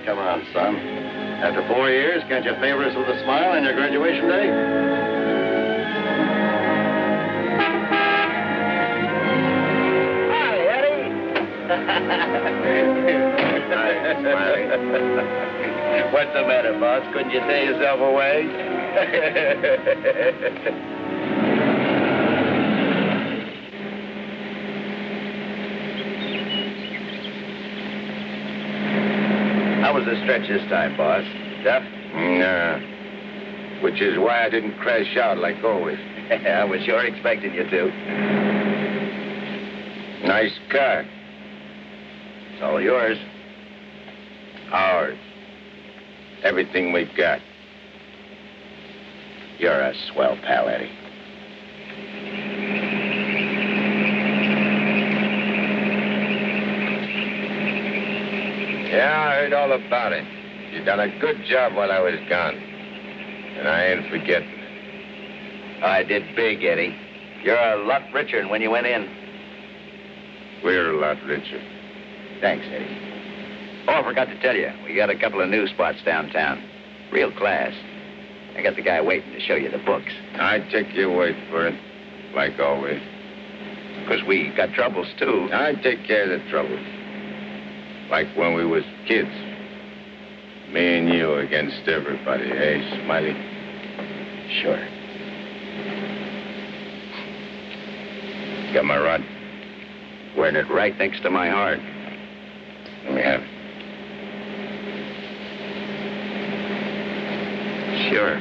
Come on, son. After 4 years, can't you favor us with a smile on your graduation day? Hi, Eddie. Hi, Smiley. What's the matter, boss? Couldn't you tear yourself away? How was the stretch this time, boss? Tough? Nah. Which is why I didn't crash out like always. I was sure expecting you to. Nice car. It's all yours. Ours. Everything we've got. You're a swell pal, Eddie. Yeah, I heard all about it. You done a good job while I was gone. And I ain't forgetting it. I did big, Eddie. You're a lot richer than when you went in. We're a lot richer. Thanks, Eddie. Oh, I forgot to tell you. We got a couple of new spots downtown. Real class. I got the guy waiting to show you the books. I'd take your word for it, like always. Because we got troubles, too. I'd take care of the troubles. Like when we was kids. Me and you against everybody, eh, Smiley? Sure. Got my rod? Wearing it right next to my heart. Let me have it. Sure.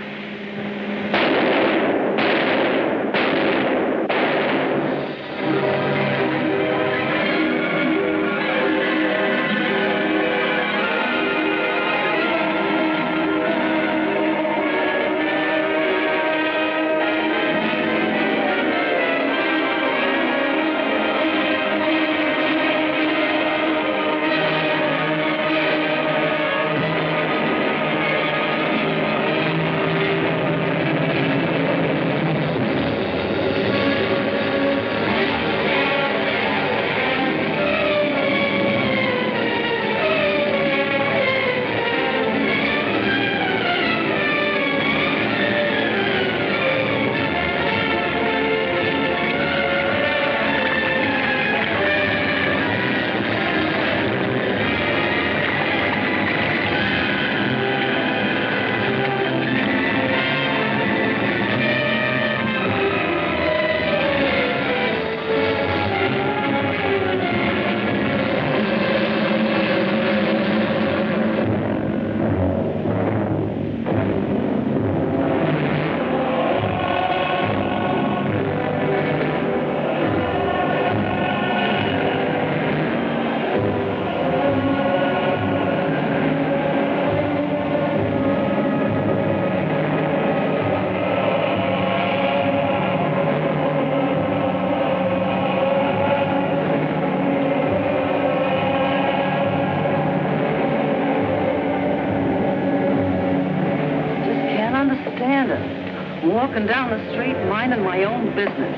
Walking down the street, minding my own business.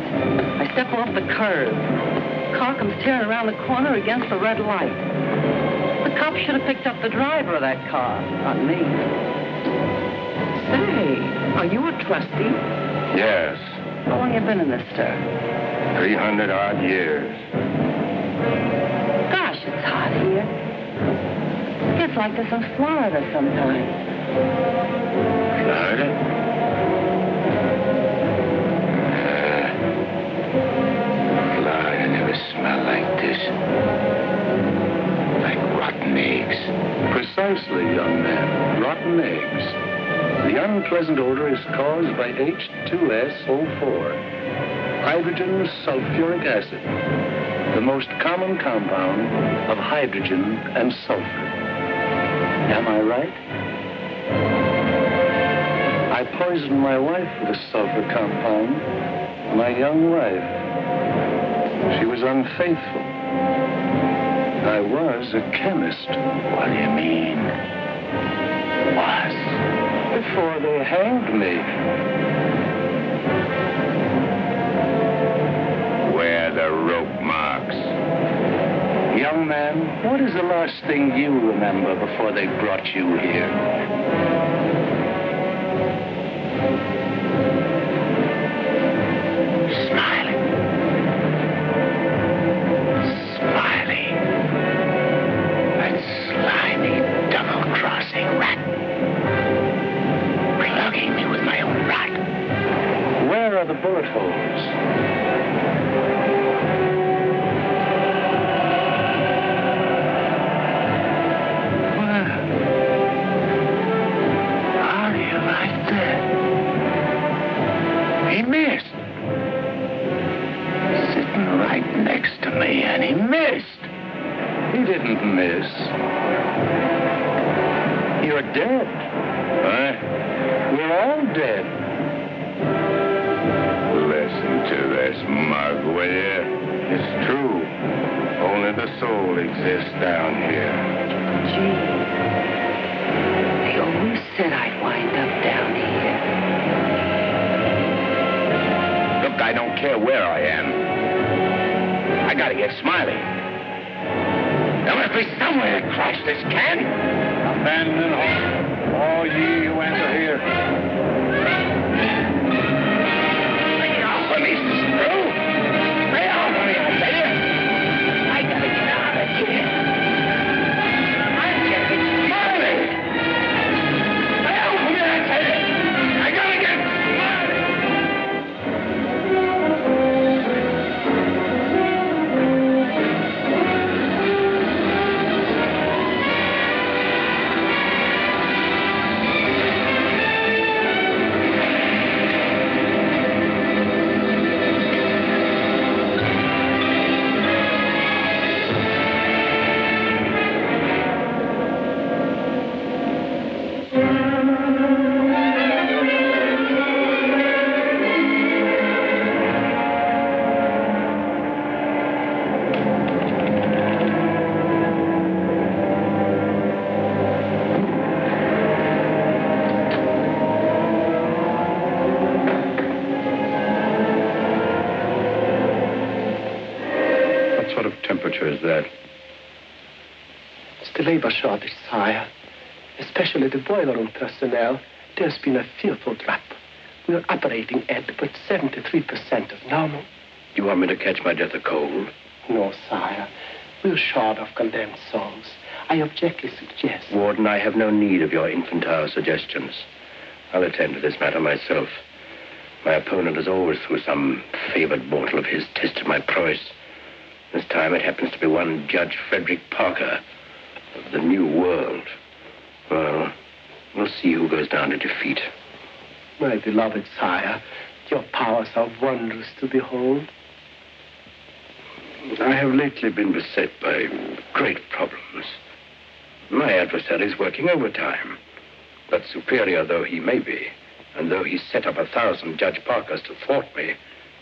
I step off the curb. Car comes tearing around the corner against the red light. The cop should have picked up the driver of that car, not me. Say, are you a trustee? Yes. How long you been in this stir? 300-odd years. Gosh, it's hot here. It's like this in Florida sometimes. Florida? Florida never smelled like this. Like rotten eggs. Precisely, young man. Rotten eggs. The unpleasant odor is caused by H2SO4, hydrogen sulfuric acid, the most common compound of hydrogen and sulfur. Am I right? I poisoned my wife with a sulfur compound, my young wife. She was unfaithful. I was a chemist. What do you mean? Was. Before they hanged me. Where are the rope marks? You young man, what is the last thing you remember before they brought you here? Smiling. That slimy, double-crossing rat. Plugging me with my own rat. Where are the bullet holes? He missed. Sitting right next to me, and he missed. He didn't miss. You're dead. Huh? We're all dead. Listen to this, mug, will you? It's true. Only the soul exists down here. Gee, they always said I'd wind up down here. Look, I don't care where I am. I gotta get Smiley. There must be somewhere to crash this can. Abandon home, all ye who enter here. Lay off of me, screw! Lay off of me, I tell you! I gotta get out of here. I'm getting Smiley! Lay off of me, I tell you! I gotta get Smiley! What sort of temperature is that? It's the labor shortage, sire. Especially the boiler room personnel. There's been a fearful drop. We're operating at but 73% of normal. You want me to catch my death of cold? No, sire. We're short of condemned souls. I objectly suggest... Warden, I have no need of your infantile suggestions. I'll attend to this matter myself. My opponent has always, through some favored mortal of his, tested my prowess. This time it happens to be one Judge Frederick Parker of the New World. Well, we'll see who goes down to defeat. My beloved sire, your powers are wondrous to behold. I have lately been beset by great problems. My adversary is working overtime. But superior though he may be, and though he set up 1,000 Judge Parkers to thwart me,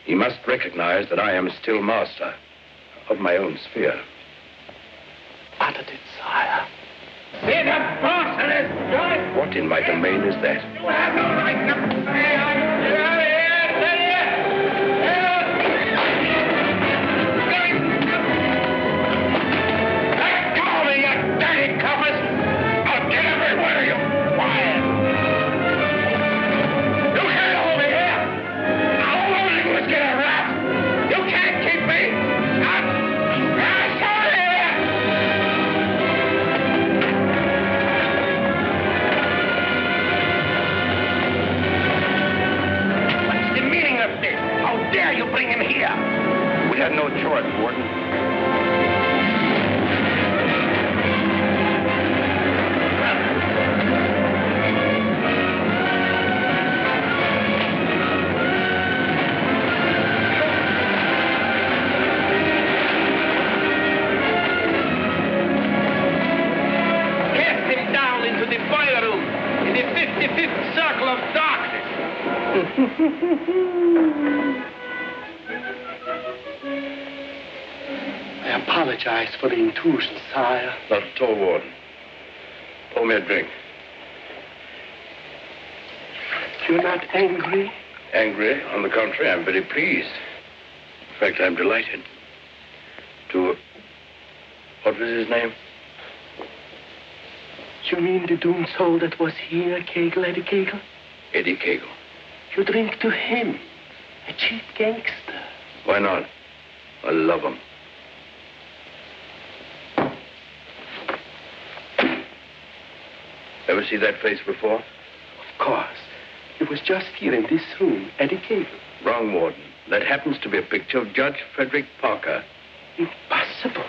he must recognize that I am still master of my own sphere. Uttered it, sire. Be the boss of this joint! What in my domain is that? You have no right to say I'm here, tell you! Let go of me, you dirty coppers! I'll get every one of you quiet! You can't hold me here! All I want to do is get a rap! You can't keep me! I'm sorry here! What's the meaning of this? How dare you bring him here? We had no choice, Warden. Cast him down into the boiler room in the 55th circle of darkness. I apologize for the intrusion, sire. Not at all, Warden. Pour me a drink. You're not angry? Angry? On the contrary, I'm very pleased. In fact, I'm delighted to What was his name? You mean the doomed soul that was here, Kagle, Eddie Kagle? Eddie Kagle. You drink to him, a cheap gangster. Why not? I love him. Ever see that face before? Of course. He was just here in this room, Eddie Kagle. Wrong, Warden. That happens to be a picture of Judge Frederick Parker. Impossible.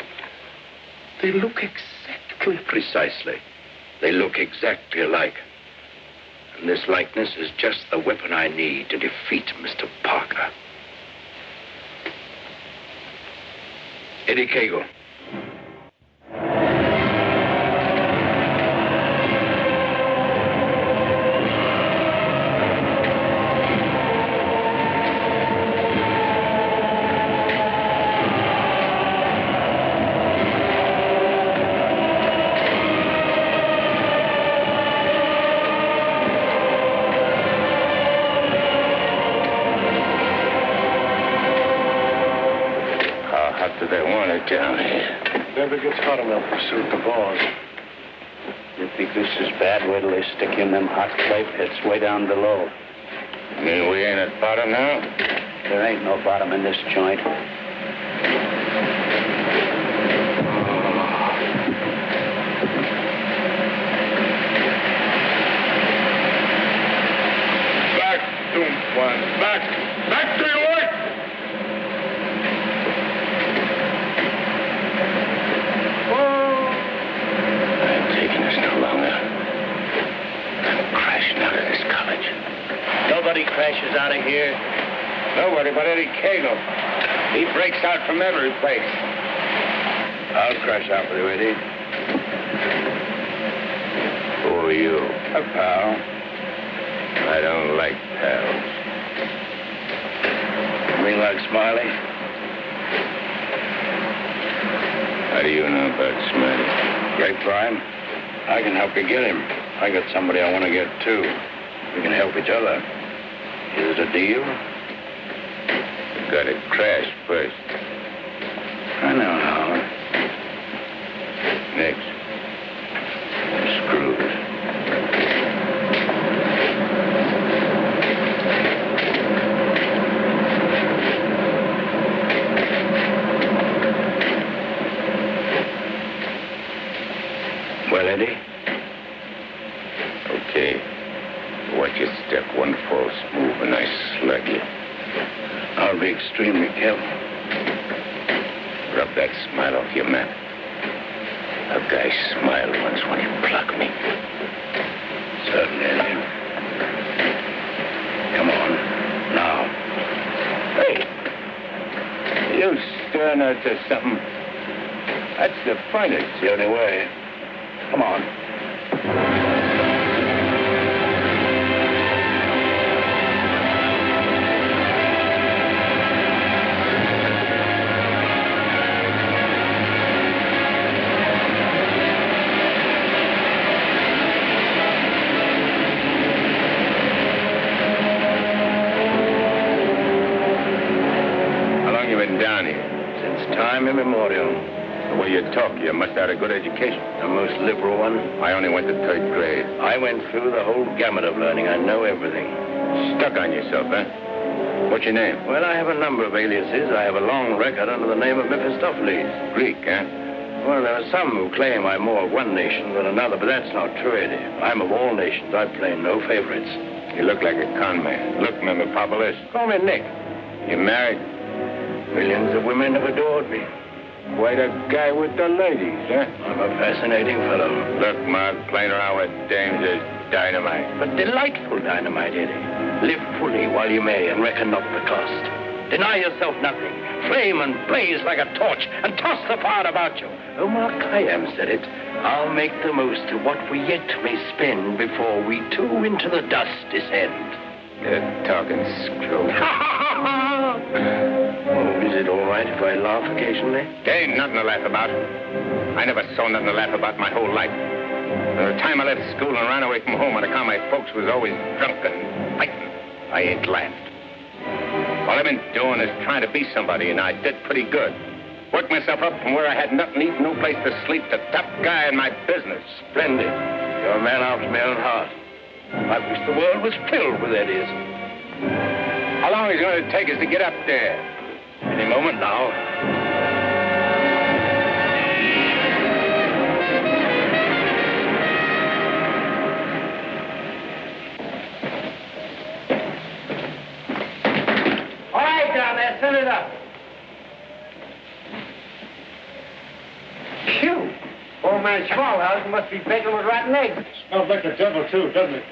They look exactly... Precisely. They look exactly alike. And this likeness is just the weapon I need to defeat Mr. Parker. Eddie Kagle. Down here. Never gets hot enough to suit the boss. You think this is bad? Wait till they stick you in them hot clay pits way down below. You mean we ain't at bottom now? There ain't no bottom in this joint. Back, doomed one. Back! Back to your work! Nobody crashes out of here. Nobody but Eddie Kagle. He breaks out from every place. I'll crash out with you, Eddie. Who are you? A pal. I don't like pals. You mean like Smiley? How do you know about Smiley? Grapevine. I can help you get him. I got somebody I want to get, too. We can help each other. Is it a deal? You gotta crash first. I know how. Next. Screws. Well, Eddie? Okay. Watch your step. One false move and I slug you. I'll be extremely careful. Rub that smile off your map. A guy smiled once when he plucked me. Certainly, Eddie. Come on. Now. Hey. You stirring her to something. That's the fun. It's the only way. Come on. Down here since time immemorial. The way you talk, you must have had a good education. A most liberal one. I only went to 3rd grade. I went through the whole gamut of learning. I know everything. Stuck on yourself, huh? What's your name? Well, I have a number of aliases. I have a long record under the name of Mephistopheles. Greek, huh? Well, there are some who claim I'm more of one nation than another, but that's not true, Eddie. I'm of all nations. I play no favorites. You look like a con man. Look, Mephistopheles. Call me Nick. You married? Millions of women have adored me. Quite a guy with the ladies, huh? I'm a fascinating fellow. Look, Mark, playing around with dames is dynamite. But delightful dynamite, Eddie. Live fully while you may and reckon not the cost. Deny yourself nothing. Flame and blaze like a torch and toss the fire about you. Oh, Mark Khayyam said it. I'll make the most of what we yet may spend before we too into the dust descend. You're talking screw. Oh, is it all right if I laugh occasionally? There ain't nothing to laugh about. I never saw nothing to laugh about my whole life. From the time I left school and ran away from home on account my folks was always drunk and fighting, I ain't laughed. All I've been doing is trying to be somebody, and I did pretty good. Worked myself up from where I had nothing to eat, no place to sleep, to top guy in my business. Splendid. You're a man after my own heart. I wish the world was filled with Eddies. How long is it going to take us to get up there? Any moment now. All right, down there, send it up. Phew. Old man Smallhouse must be baking with rotten eggs. Smells like the devil, too, doesn't it?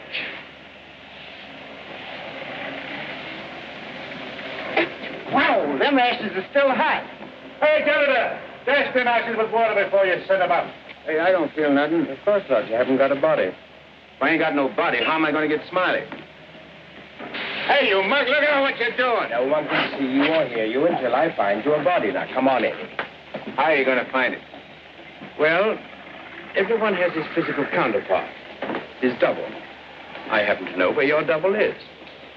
Wow, them ashes are still hot. Hey, Janitor, dash them ashes with water before you set them up. Hey, I don't feel nothing. Of course not. You haven't got a body. If I ain't got no body, how am I going to get Smiley? Hey, you mug, look at what you're doing. No one can see you or hear you until I find you a body. Now, come on, Eddie. How are you going to find it? Well, everyone has his physical counterpart, his double. I happen to know where your double is.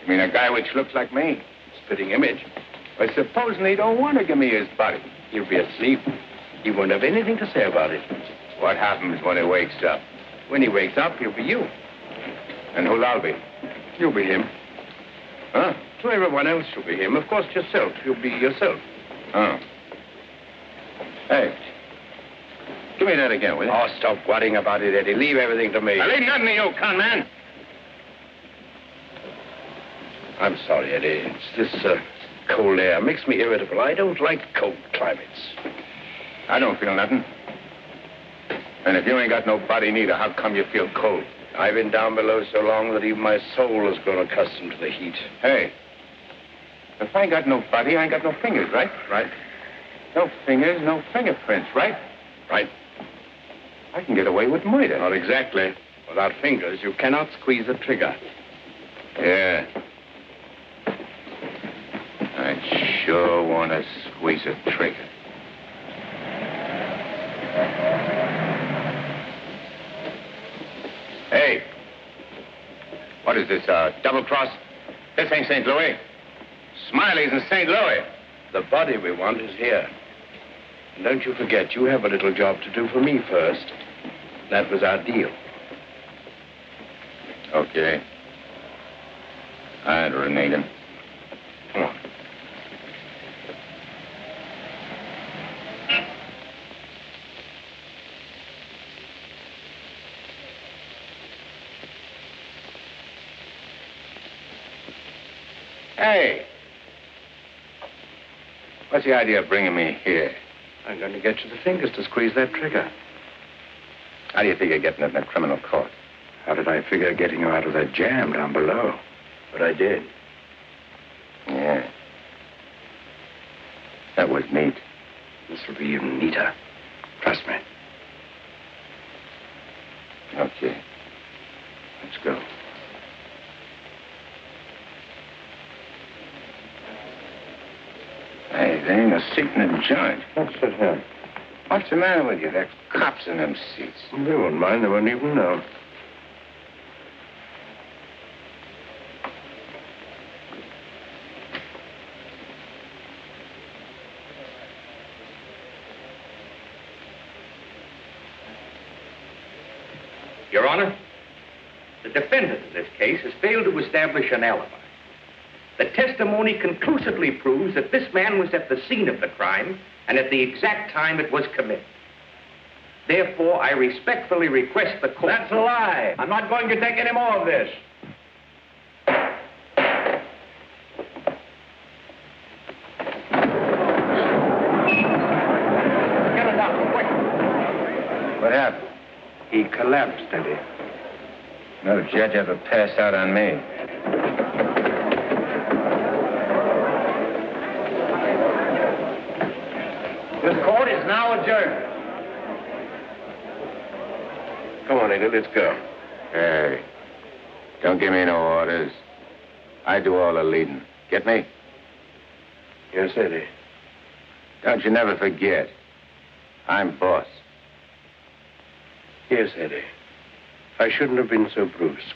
You mean a guy which looks like me? Spitting image. But supposing he don't want to give me his body? He'll be asleep. He won't have anything to say about it. What happens when he wakes up? When he wakes up, he'll be you. And who'll I be? You'll be him. Huh? To everyone else, you'll be him. Of course, yourself. You'll be yourself. Oh. Hey. Give me that again, will you? Oh, stop worrying about it, Eddie. Leave everything to me. I leave nothing to you, con man. I'm sorry, Eddie. It's this cold air. Makes me irritable. I don't like cold climates. I don't feel nothing. And if you ain't got no body neither, how come you feel cold? I've been down below so long that even my soul has grown accustomed to the heat. Hey, if I ain't got no body, I ain't got no fingers, right? Right? No fingers, no fingerprints, right? Right. I can get away with murder. Not exactly. Without fingers, you cannot squeeze the trigger. Yeah. I sure want to squeeze a trigger. Hey. What is this, double cross? This ain't St. Louis. Smiley's in St. Louis. The body we want is here. And don't you forget, you have a little job to do for me first. That was our deal. Okay. I'd renege him. Come on. Hey. What's the idea of bringing me here? I'm going to get you the fingers to squeeze that trigger. How do you figure getting it in a criminal court? How did I figure getting you out of that jam down below? But I did. Yeah. That was neat. This will be even neater. Trust me. Okay. Let's go. Hey, there ain't a seat in the joint. Let's sit here. What's the matter with you? There's cops in them seats. They won't mind. They won't even know. Your Honor, the defendant in this case has failed to establish an alibi. The testimony conclusively proves that this man was at the scene of the crime and at the exact time it was committed. Therefore, I respectfully request the court... That's a lie. I'm not going to take any more of this. Get it up, quick. What happened? He collapsed, Eddie. No judge ever passed out on me. This court is now adjourned. Come on, Eddie, let's go. Hey, don't give me no orders. I do all the leading. Get me? Yes, Eddie. Don't you never forget. I'm boss. Yes, Eddie. I shouldn't have been so brusque.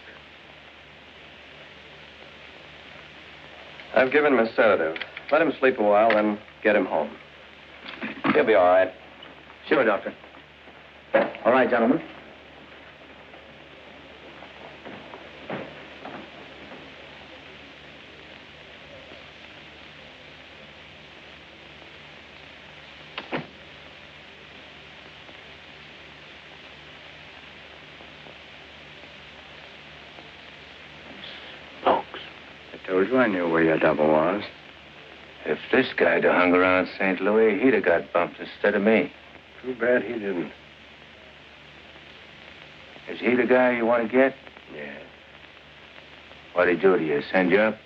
I've given him a sedative. Let him sleep a while, then get him home. He'll be all right. Sure, Doctor. All right, gentlemen. I told you I knew where your double was. If this guy'd have hung around St. Louis, he'd have got bumped instead of me. Too bad he didn't. Is he the guy you want to get? Yeah. What'd he do to you? Send you up?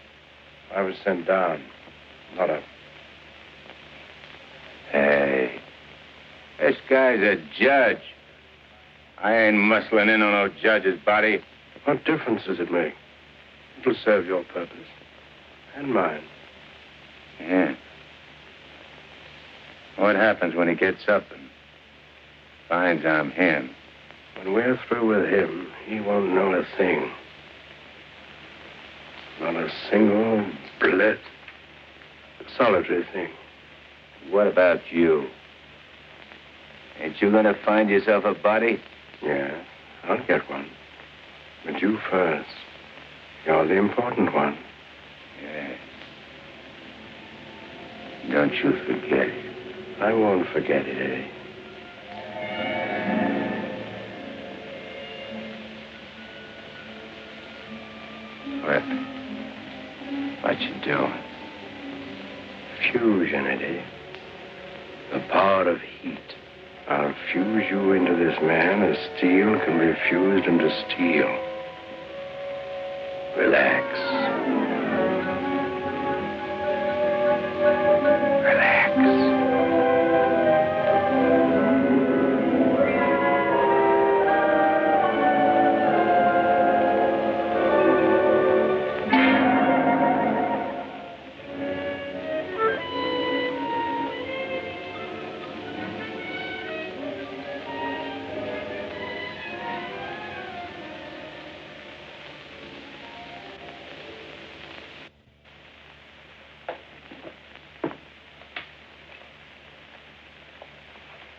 I was sent down, not up. Hey, this guy's a judge. I ain't muscling in on no judge's body. What difference does it make? It'll serve your purpose. And mine. Yeah. What happens when he gets up and finds I'm him? When we're through with him, he won't know a thing. Not a single bled, solitary thing. What about you? Ain't you gonna find yourself a body? Yeah, I'll get one. But you first. You're the important one. Yeah. Don't you forget it. I won't forget it, Eddie. What you doing? Fusion, Eddie. The power of heat. I'll fuse you into this man as steel can be fused into steel. Relax.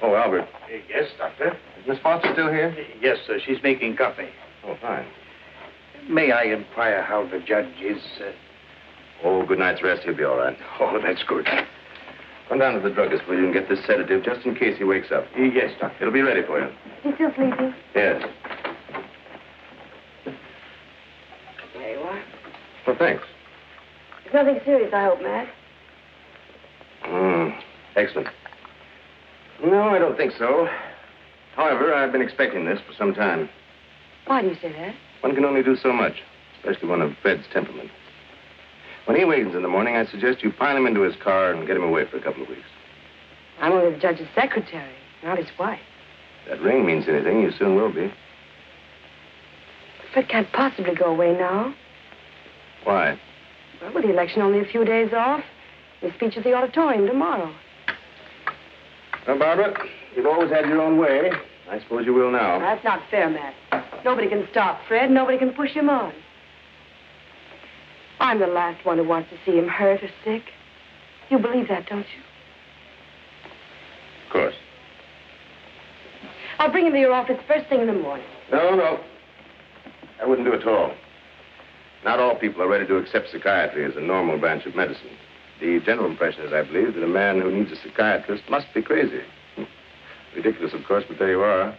Oh, Albert. Yes, Doctor? Is Miss Foster still here? Yes, sir. She's making coffee. Oh, fine. May I inquire how the judge is? Oh, good night's rest. He'll be all right. Oh, that's good. Come down to the druggist, will you, and get this sedative just in case he wakes up. Yes, Doctor. It'll be ready for you. You still sleeping? Yes. There you are. Well, thanks. It's nothing serious, I hope, Matt. Excellent. No, I don't think so. However, I've been expecting this for some time. Why do you say that? One can only do so much, especially one of Fred's temperament. When he awakens in the morning, I suggest you pile him into his car and get him away for a couple of weeks. I'm only the judge's secretary, not his wife. If that ring means anything, you soon will be. Fred can't possibly go away now. Why? Well, with the election only a few days off, his speech at the auditorium tomorrow. Well, Barbara, you've always had your own way. I suppose you will now. That's not fair, Matt. Nobody can stop Fred. Nobody can push him on. I'm the last one who wants to see him hurt or sick. You believe that, don't you? Of course. I'll bring him to your office first thing in the morning. No. I wouldn't do it at all. Not all people are ready to accept psychiatry as a normal branch of medicine. The general impression is, I believe, that a man who needs a psychiatrist must be crazy. Ridiculous, of course, but there you are.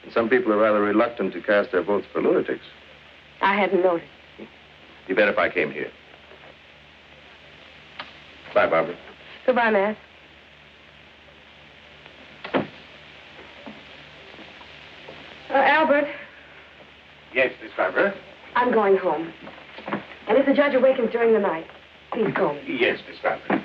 And some people are rather reluctant to cast their votes for lunatics. I hadn't noticed. Be better if I came here. Bye, Barbara. Goodbye, Matt. Albert, Yes, Miss Barbara? I'm going home. And if the judge awakens during the night, please call me. Yes, Miss Barbara.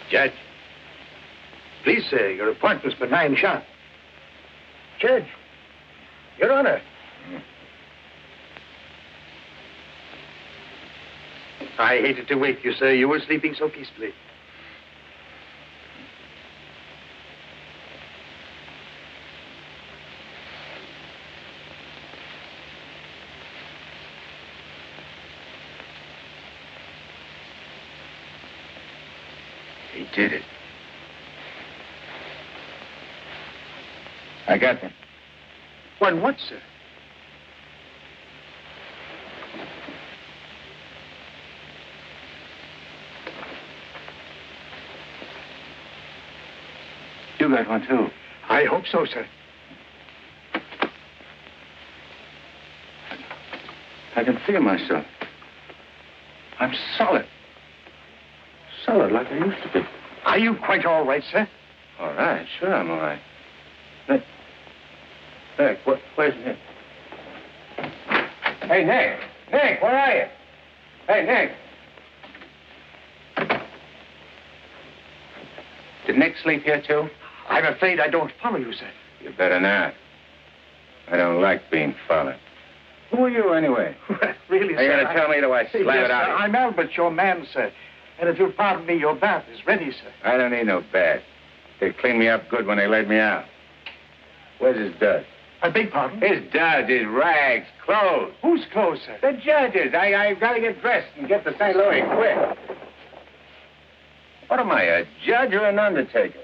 Judge, please, sir, your appointment's for 9 sharp. Your Honor. I hated to wake you, sir. You were sleeping so peacefully. He did it. I got them. One what, sir? You got one, too. I hope so, sir. I can feel myself. I'm solid. Solid like I used to be. Are you quite all right, sir? All right, sure I'm all right. Nick, where's Nick? Hey, Nick! Nick, where are you? Hey, Nick! Did Nick sleep here, too? I'm afraid I don't follow you, sir. You better not. I don't like being followed. Who are you, anyway? Really, Are you sir? going to tell me, do I slam Yes, it out sir, of you? I'm Albert, your man, sir. And if you'll pardon me, your bath is ready, sir. I don't need no bath. They cleaned me up good when they laid me out. Where's his duds? I beg pardon? His duds, his rags, clothes. Whose clothes, sir? The judge's. I've got to get dressed and get to St. Louis quick. What am I, a judge or an undertaker?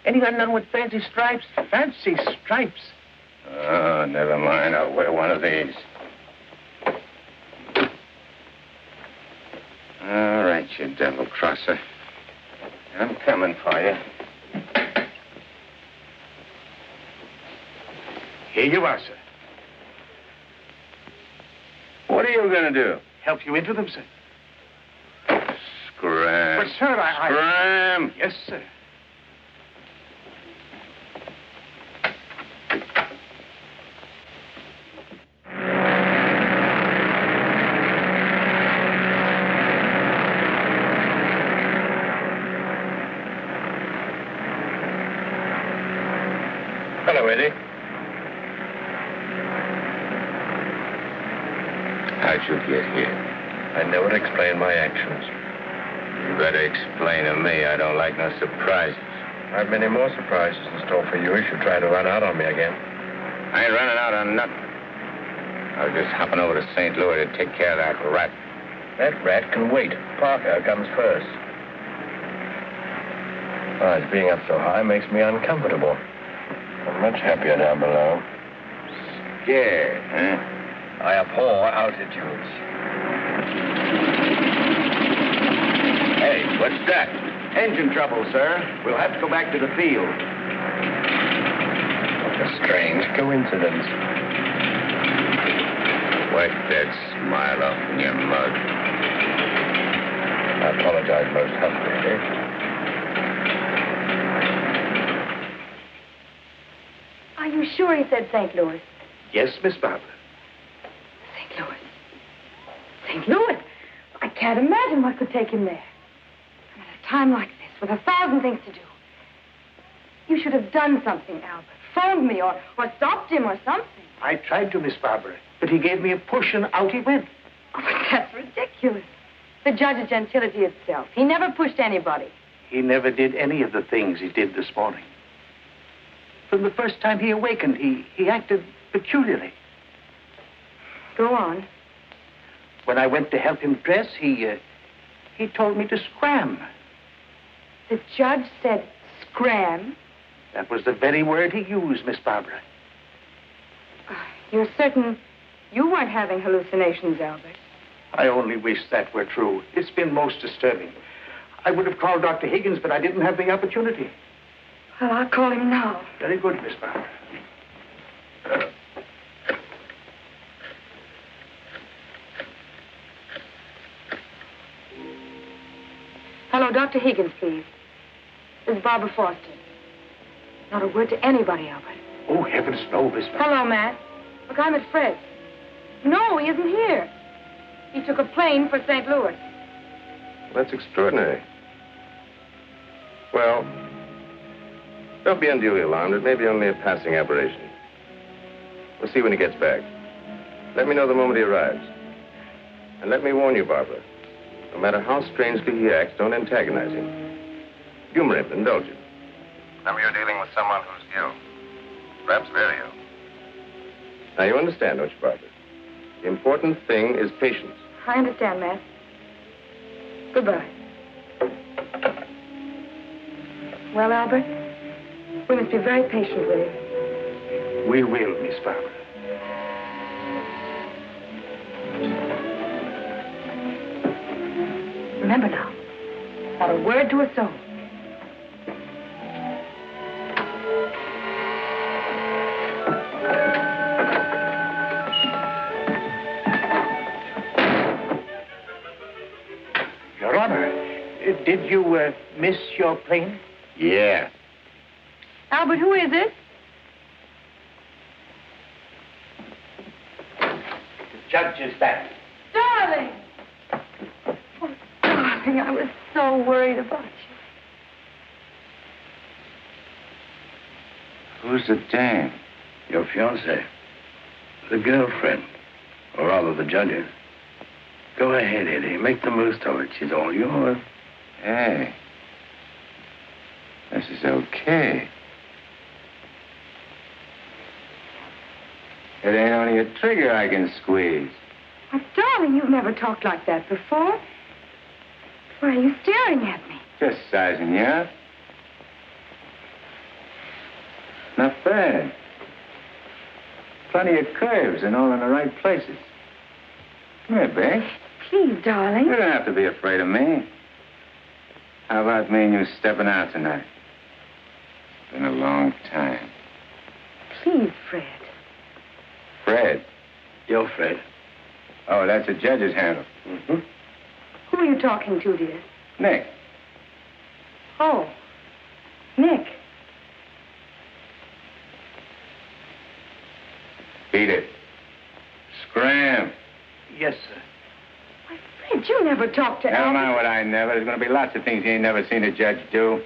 Ain't you got none with fancy stripes? Fancy stripes. Oh, never mind. I'll wear one of these. All right, you devil crosser. I'm coming for you. Here you are, sir. What are you going to do? Help you into them, sir. Scram. But, sir, Scram. Yes, sir. Hello, Eddie. How'd you get here? I never explain my actions. You better explain to me. I don't like no surprises. I've many more surprises in store for you if you try to run out on me again. I ain't running out on nothing. I was just hopping over to St. Louis to take care of that rat. That rat can wait. Parker comes first. His being up so high makes me uncomfortable. I'm much happier down below. Scared, huh? I abhor altitudes. Hey, what's that? Engine trouble, sir. We'll have to go back to the field. What a strange coincidence. Wipe that smile off in your mug. I apologize most humbly, eh? Are you sure he said St. Louis? Yes, Miss Barbara. St. Louis. St. Louis? I can't imagine what could take him there. And at a time like this, with 1,000 things to do. You should have done something, Albert. Phoned me or stopped him or something. I tried to, Miss Barbara, but he gave me a push and out he went. Oh, but that's ridiculous. The judge of gentility itself. He never pushed anybody. He never did any of the things he did this morning. From the first time he awakened, he acted peculiarly. Go on. When I went to help him dress, he told me to scram. The judge said scram? That was the very word he used, Miss Barbara. You're certain you weren't having hallucinations, Albert? I only wish that were true. It's been most disturbing. I would have called Dr. Higgins, but I didn't have the opportunity. Well, I'll call him now. Very good, Miss Barbara. Hello, Dr. Higgins, please. This is Barbara Foster. Not a word to anybody, Albert. Oh, heavens, no, Miss Barbara. Hello, Matt. Look, I'm at Fred's. No, he isn't here. He took a plane for St. Louis. That's extraordinary. Well, don't be unduly alarmed. It may be only a passing aberration. We'll see when he gets back. Let me know the moment he arrives. And let me warn you, Barbara. No matter how strangely he acts, don't antagonize him. Humor him, indulge him. Remember, you're dealing with someone who's ill. Perhaps very ill. Now, you understand, don't you, Barbara? The important thing is patience. I understand, Matt. Goodbye. Well, Albert, we must be very patient with him. We will, Miss Barbara. Remember now, not a word to a soul. Your Honor, did you miss your plane? Yeah. Albert, who is it? The judge is back. Darling! Oh, darling, I was so worried about you. Who's the dame? Your fiancée. The girlfriend. Or rather, the judge's. Go ahead, Eddie. Make the most of it. She's all yours. Hey. This is okay. It ain't only a trigger I can squeeze. Oh, darling, you've never talked like that before. Why are you staring at me? Just sizing you up. Not bad. Plenty of curves and all in the right places. Come here, babe. Please, darling. You don't have to be afraid of me. How about me and you stepping out tonight? It's been a long time. Please, Fred. Fred? You're Fred. Oh, that's a judge's handle. Mm-hmm. Who are you talking to, dear? Nick. Oh, Nick. Beat it. Scram. Yes, sir. Why, Fred, you never talked to Never Albert. mind what I never. There's going to be lots of things you ain't never seen a judge do.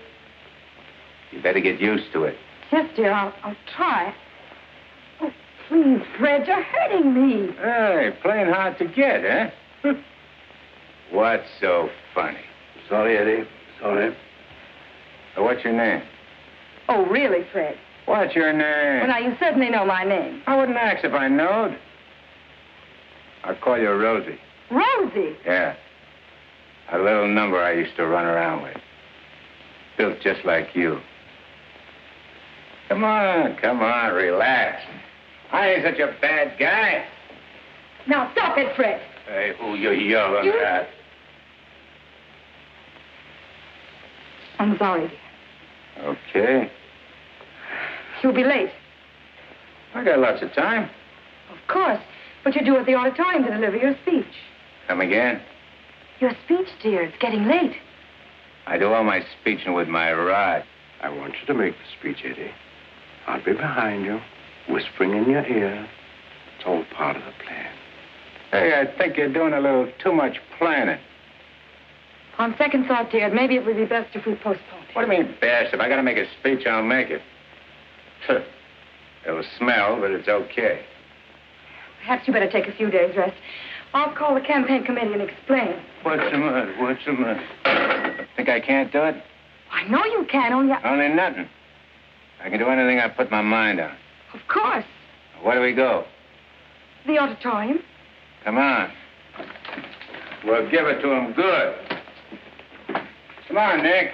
You better get used to it. Yes, dear, I'll try. Oh, please, Fred, you're hurting me. Hey, playing hard to get, huh? What's so funny? Sorry, Eddie. Sorry. What's your name? Oh, really, Fred? What's your name? Well, now, you certainly know my name. I wouldn't ask if I knowed. I'll call you Rosie. Rosie. Yeah. A little number I used to run around with. Built just like you. Come on, relax. I ain't such a bad guy. Now, stop it, Fred. Hey, who you yelling at? I'm sorry, dear. Okay. You'll be late. I got lots of time. Of course. But you're due at the auditorium to deliver your speech. Come again? Your speech, dear. It's getting late. I do all my speeching with my rod. I want you to make the speech, Eddie. I'll be behind you, whispering in your ear. It's all part of the plan. Hey, I think you're doing a little too much planning. On second thought, dear, maybe it would be best if we postponed it. What do you mean, best? If I gotta make a speech, I'll make it. It'll smell, but it's okay. Perhaps you better take a few days' rest. I'll call the campaign committee and explain. What's the matter? Think I can't do it? I know you can, Only nothing. I can do anything I put my mind on. Of course. Where do we go? The auditorium. Come on. We'll give it to him good. Come on, Nick.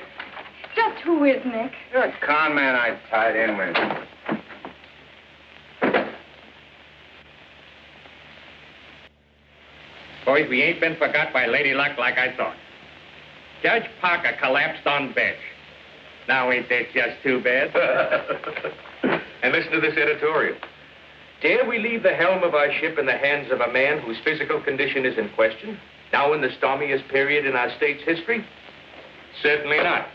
Just who is Nick? You're a con man I tied in with. Boys, we ain't been forgot by Lady Luck like I thought. Judge Parker collapsed on bench. Now ain't this just too bad? And listen to this editorial. Dare we leave the helm of our ship in the hands of a man whose physical condition is in question, now in the stormiest period in our state's history? Certainly not.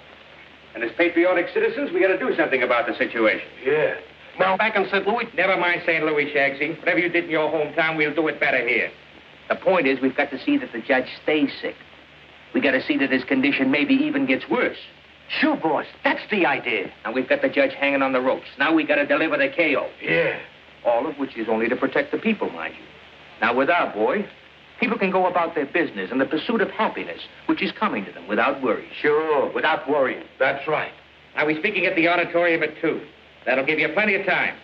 And as patriotic citizens, we got to do something about the situation. Yeah. Now, back in St. Louis... Never mind St. Louis, Shagsy. Whatever you did in your hometown, we'll do it better here. The point is, we've got to see that the judge stays sick. We got to see that his condition maybe even gets worse. Sure, boss. That's the idea. And we've got the judge hanging on the ropes. Now we got to deliver the KO. Yeah. All of which is only to protect the people, mind you. Now, with our boy, people can go about their business in the pursuit of happiness, which is coming to them without worry. Sure, without worrying. That's right. Now, we're speaking at the auditorium at 2. That'll give you plenty of time.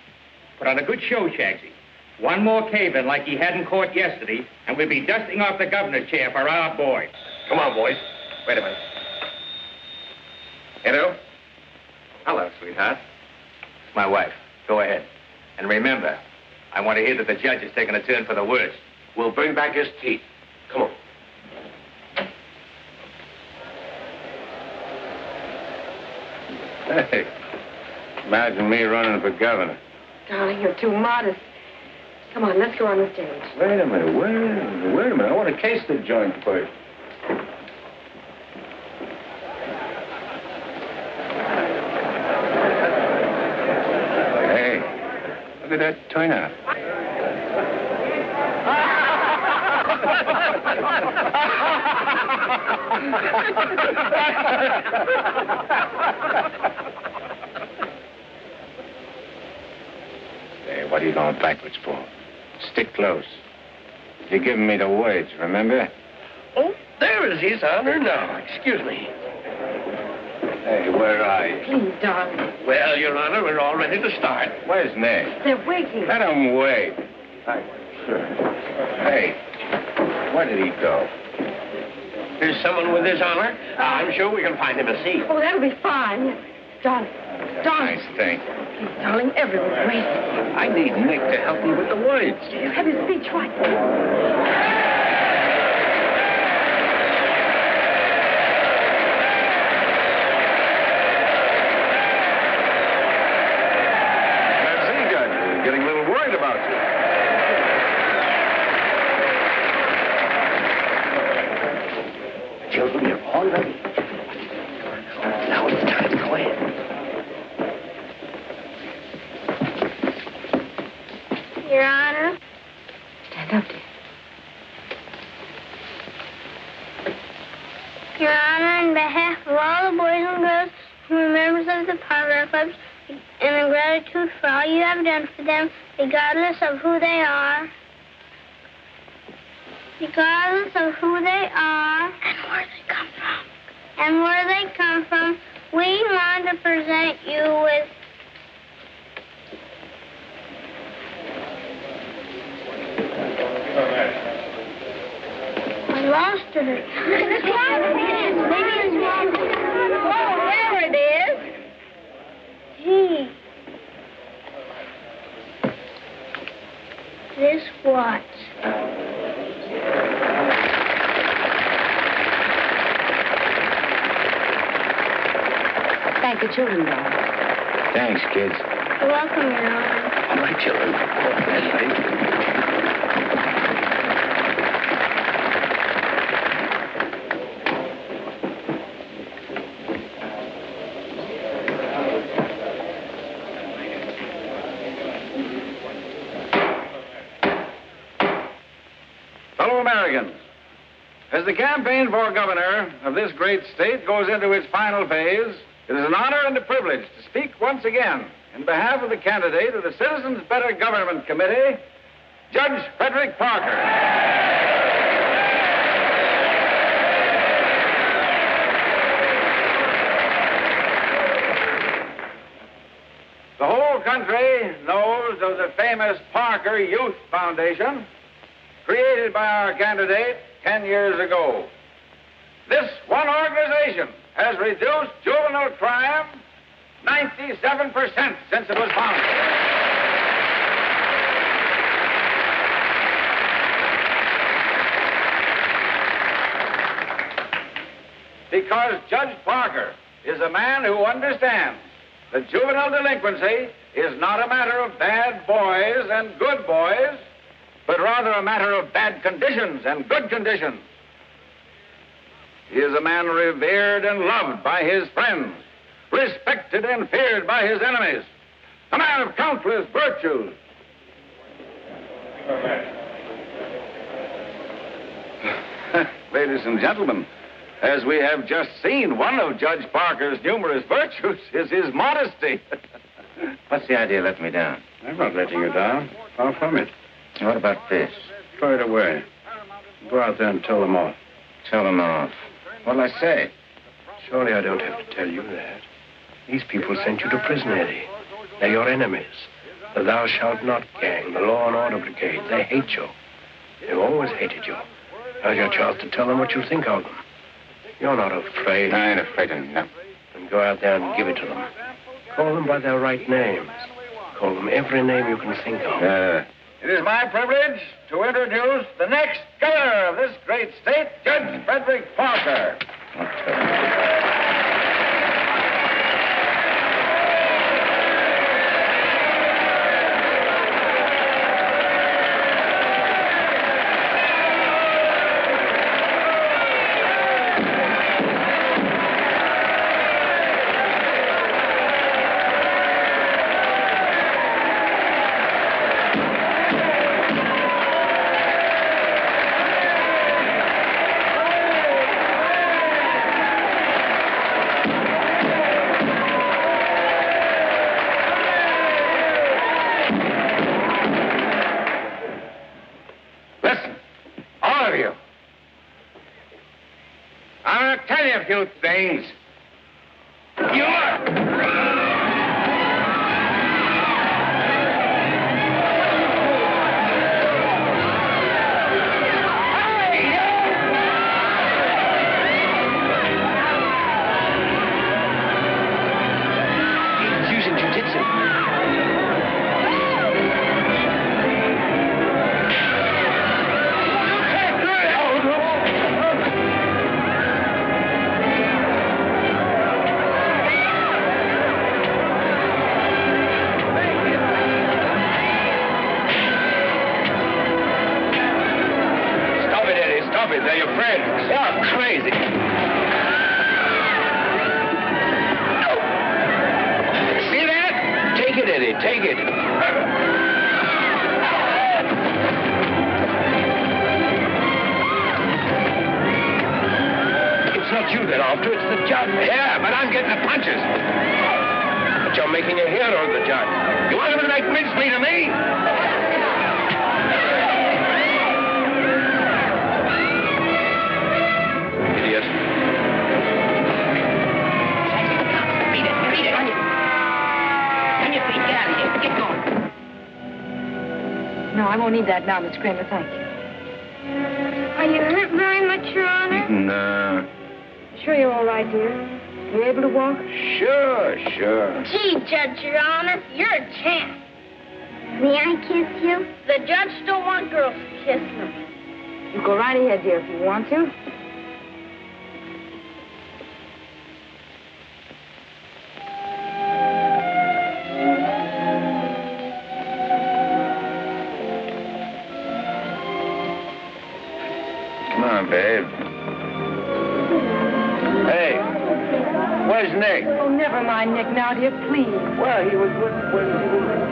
Put on a good show, Shagsy. One more cave-in like he had in court yesterday, and we'll be dusting off the governor's chair for our boy. Come on, boys. Wait a minute. Edo? Hello, sweetheart. It's my wife. Go ahead. And remember, I want to hear that the judge has taken a turn for the worse. We'll bring back his teeth. Come on. Hey, imagine me running for governor. Darling, you're too modest. Come on, let's go on the stage. Wait a minute, wait a minute. I want to case the joint first. Hey, look at that turnout. Hey, what are you going backwards for? Stick close. You're giving me the words, remember? Oh, there is his honor now. Excuse me. Hey, where are you? Please, darling. Well, Your Honor, we're all ready to start. Where's Ned? They're waiting. Let him wait. Sure. Hey, where did he go? There's someone with his honor. I'm sure we can find him a seat. Oh, that'll be fine. Darling. Darling. Nice thing. Please, darling, everyone's waiting. I need Nick to help me with the words. You have his speech right there. Getting a little worried about you. Children, you're all ready. Now it's time to go in. Your Honor. Stand up, dear. Your Honor, on behalf of all the boys and girls who are members of the Power Clubs, and in gratitude for all you have done for them, regardless of who they are. Regardless of who they are. And where they come from. And where they come from, we want to present you with... I lost her. Maybe it's wrong. Oh, there it is. Gee. This watch. Thank the children, darling. Thanks, kids. You're welcome, Your Honor. All right, children. Fellow Americans, as the campaign for governor of this great state goes into its final phase, it is an honor and a privilege to speak once again in behalf of the candidate of the Citizens Better Government Committee, Judge Frederick Parker. The whole country knows of the famous Parker Youth Foundation, created by our candidate 10 years ago. This one organization has reduced juvenile crime 97% since it was founded. Because Judge Parker is a man who understands that juvenile delinquency is not a matter of bad boys and good boys, but rather a matter of bad conditions and good conditions. He is a man revered and loved by his friends, respected and feared by his enemies, a man of countless virtues. Ladies and gentlemen, as we have just seen, one of Judge Parker's numerous virtues is his modesty. What's the idea of letting me down? I'm not letting you down. Far from it. What about fish? Throw it away. Go out there and tell them off. Tell them off. What'll I say? Surely I don't have to tell you that. These people sent you to prison, Eddie. They're your enemies. The Thou Shalt Not gang, the Law and Order Brigade. They hate you. They've always hated you. Now's your chance to tell them what you think of them. You're not afraid. I ain't afraid of nothing. Then go out there and give it to them. Call them by their right names. Call them every name you can think of. It is my privilege to introduce the next governor of this great state, Judge Frederick Parker. A few things. They're your friends. You're crazy. See that? Take it, Eddie. Take it. It's not you they're after. It's the judge. Yeah, but I'm getting the punches. But you're making a hero of the judge. You want him to make mincemeat of me? No, I won't need that now, Miss Kramer, thank you. Are you hurt very much, Your Honor? No. Sure you're all right, dear? You able to walk? Sure. Gee, Judge, Your Honor, you're a champ. May I kiss you? The judge don't want girls to kiss him. You go right ahead, dear, if you want to. Babe. Hey, where's Nick? Oh, never mind Nick now, dear, please. Well, he was when he was...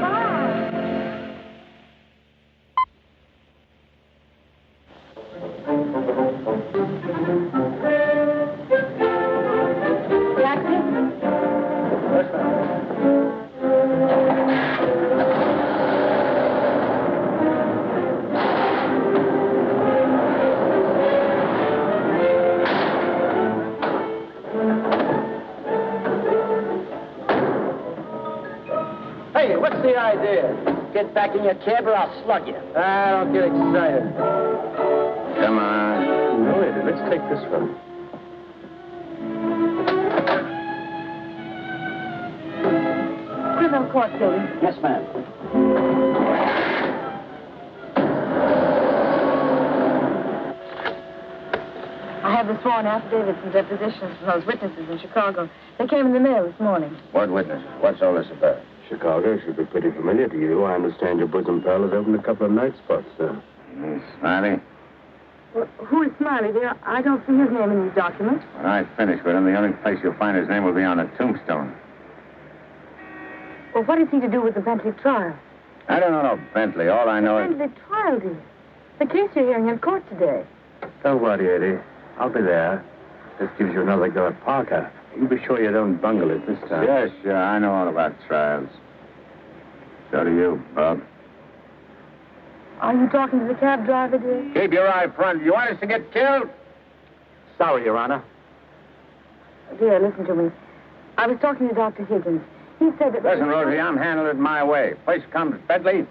What's the idea? Get back in your cab or I'll slug you. Don't get excited. Come on. No, Eddie, let's take this one. Criminal court building. Yes, ma'am. I have the sworn affidavits and depositions from those witnesses in Chicago. They came in the mail this morning. What witnesses? What's all this about? Chicago should be pretty familiar to you. I understand your bosom pal has opened a couple of night spots, sir. Smiley? Well, who is Smiley, dear? I don't see his name in these documents. When I finish with him, the only place you'll find his name will be on a tombstone. Well, what is he to do with the Bentley trial? I don't know no Bentley. All I know is... Bentley trial, dear. The case you're hearing in court today. Don't worry, Eddie. I'll be there. This gives you another go at Parker. You be sure you don't bungle it this time. Sure. I know all about trials. So do you, Bob. Are you talking to the cab driver, dear? Keep your eye front. You want us to get killed? Sorry, Your Honor. Dear, listen to me. I was talking to Dr. Higgins. He said that... Listen, Rosie, I'm handling it my way. First comes Bentley,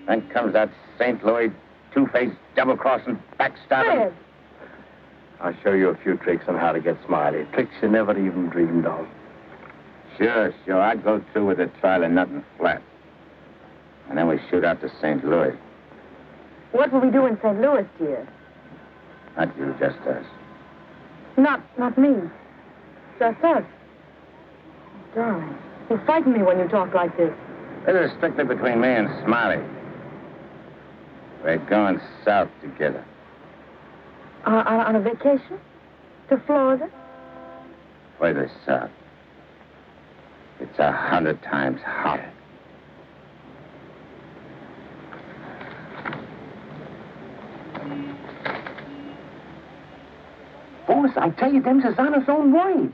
then comes that St. Louis two-faced double-crossing backstabber. Fred! I'll show you a few tricks on how to get Smiley. Tricks you never even dreamed of. Sure. I'd go through with the trial and nothing flat. And then we shoot out to St. Louis. What will we do in St. Louis, dear? Not you, just us. Not me. Just us. Darling, you frighten me when you talk like this. This is strictly between me and Smiley. We're going south together. On a vacation? To Florida? Further south. It's 100 times hotter. Boss, I tell you, them's his honor's own words.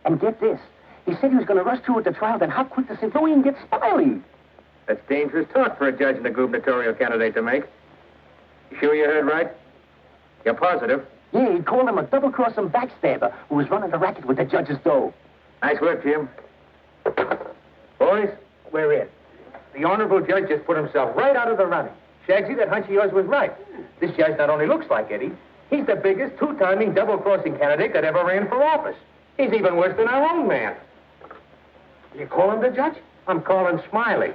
And get this. He said he was going to rush through with the trial, then hop quick to St. Louis and get Smiley. That's dangerous talk for a judge and a gubernatorial candidate to make. You sure you heard right? You're positive? Yeah, he called him a double-crossing backstabber who was running the racket with the judge's dough. Nice work, Jim. Boys, we're in. The honorable judge just put himself right out of the running. Shagsy, that hunch of yours was right. This judge not only looks like Eddie, he's the biggest two-timing double-crossing candidate that ever ran for office. He's even worse than our own man. You call him the judge? I'm calling Smiley.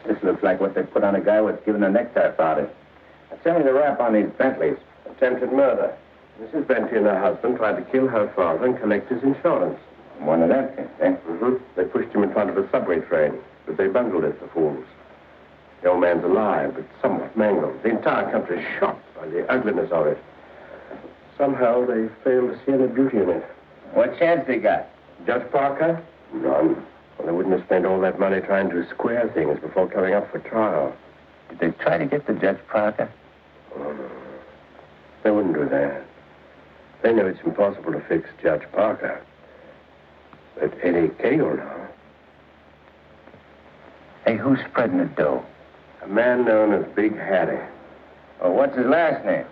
This looks like what they put on a guy who was given a necktie party. Now, tell me the rap on these Bentleys. Attempted murder. Mrs. Bentley and her husband tried to kill her father and collect his insurance. One of them things, eh? Mm-hmm. They pushed him in front of a subway train, but they bungled it, the fools. The old man's alive, but somewhat mangled. The entire country is shocked by the ugliness of it. Somehow they failed to see any beauty in it. What chance they got? Judge Parker? None. Well, they wouldn't have spent all that money trying to square things before coming up for trial. Did they try to get the Judge Parker? Oh, no. They wouldn't do that. They know it's impossible to fix Judge Parker. But Eddie Kagle now. Hey, who's spreading the dough? A man known as Big Harry. Well, what's his last name?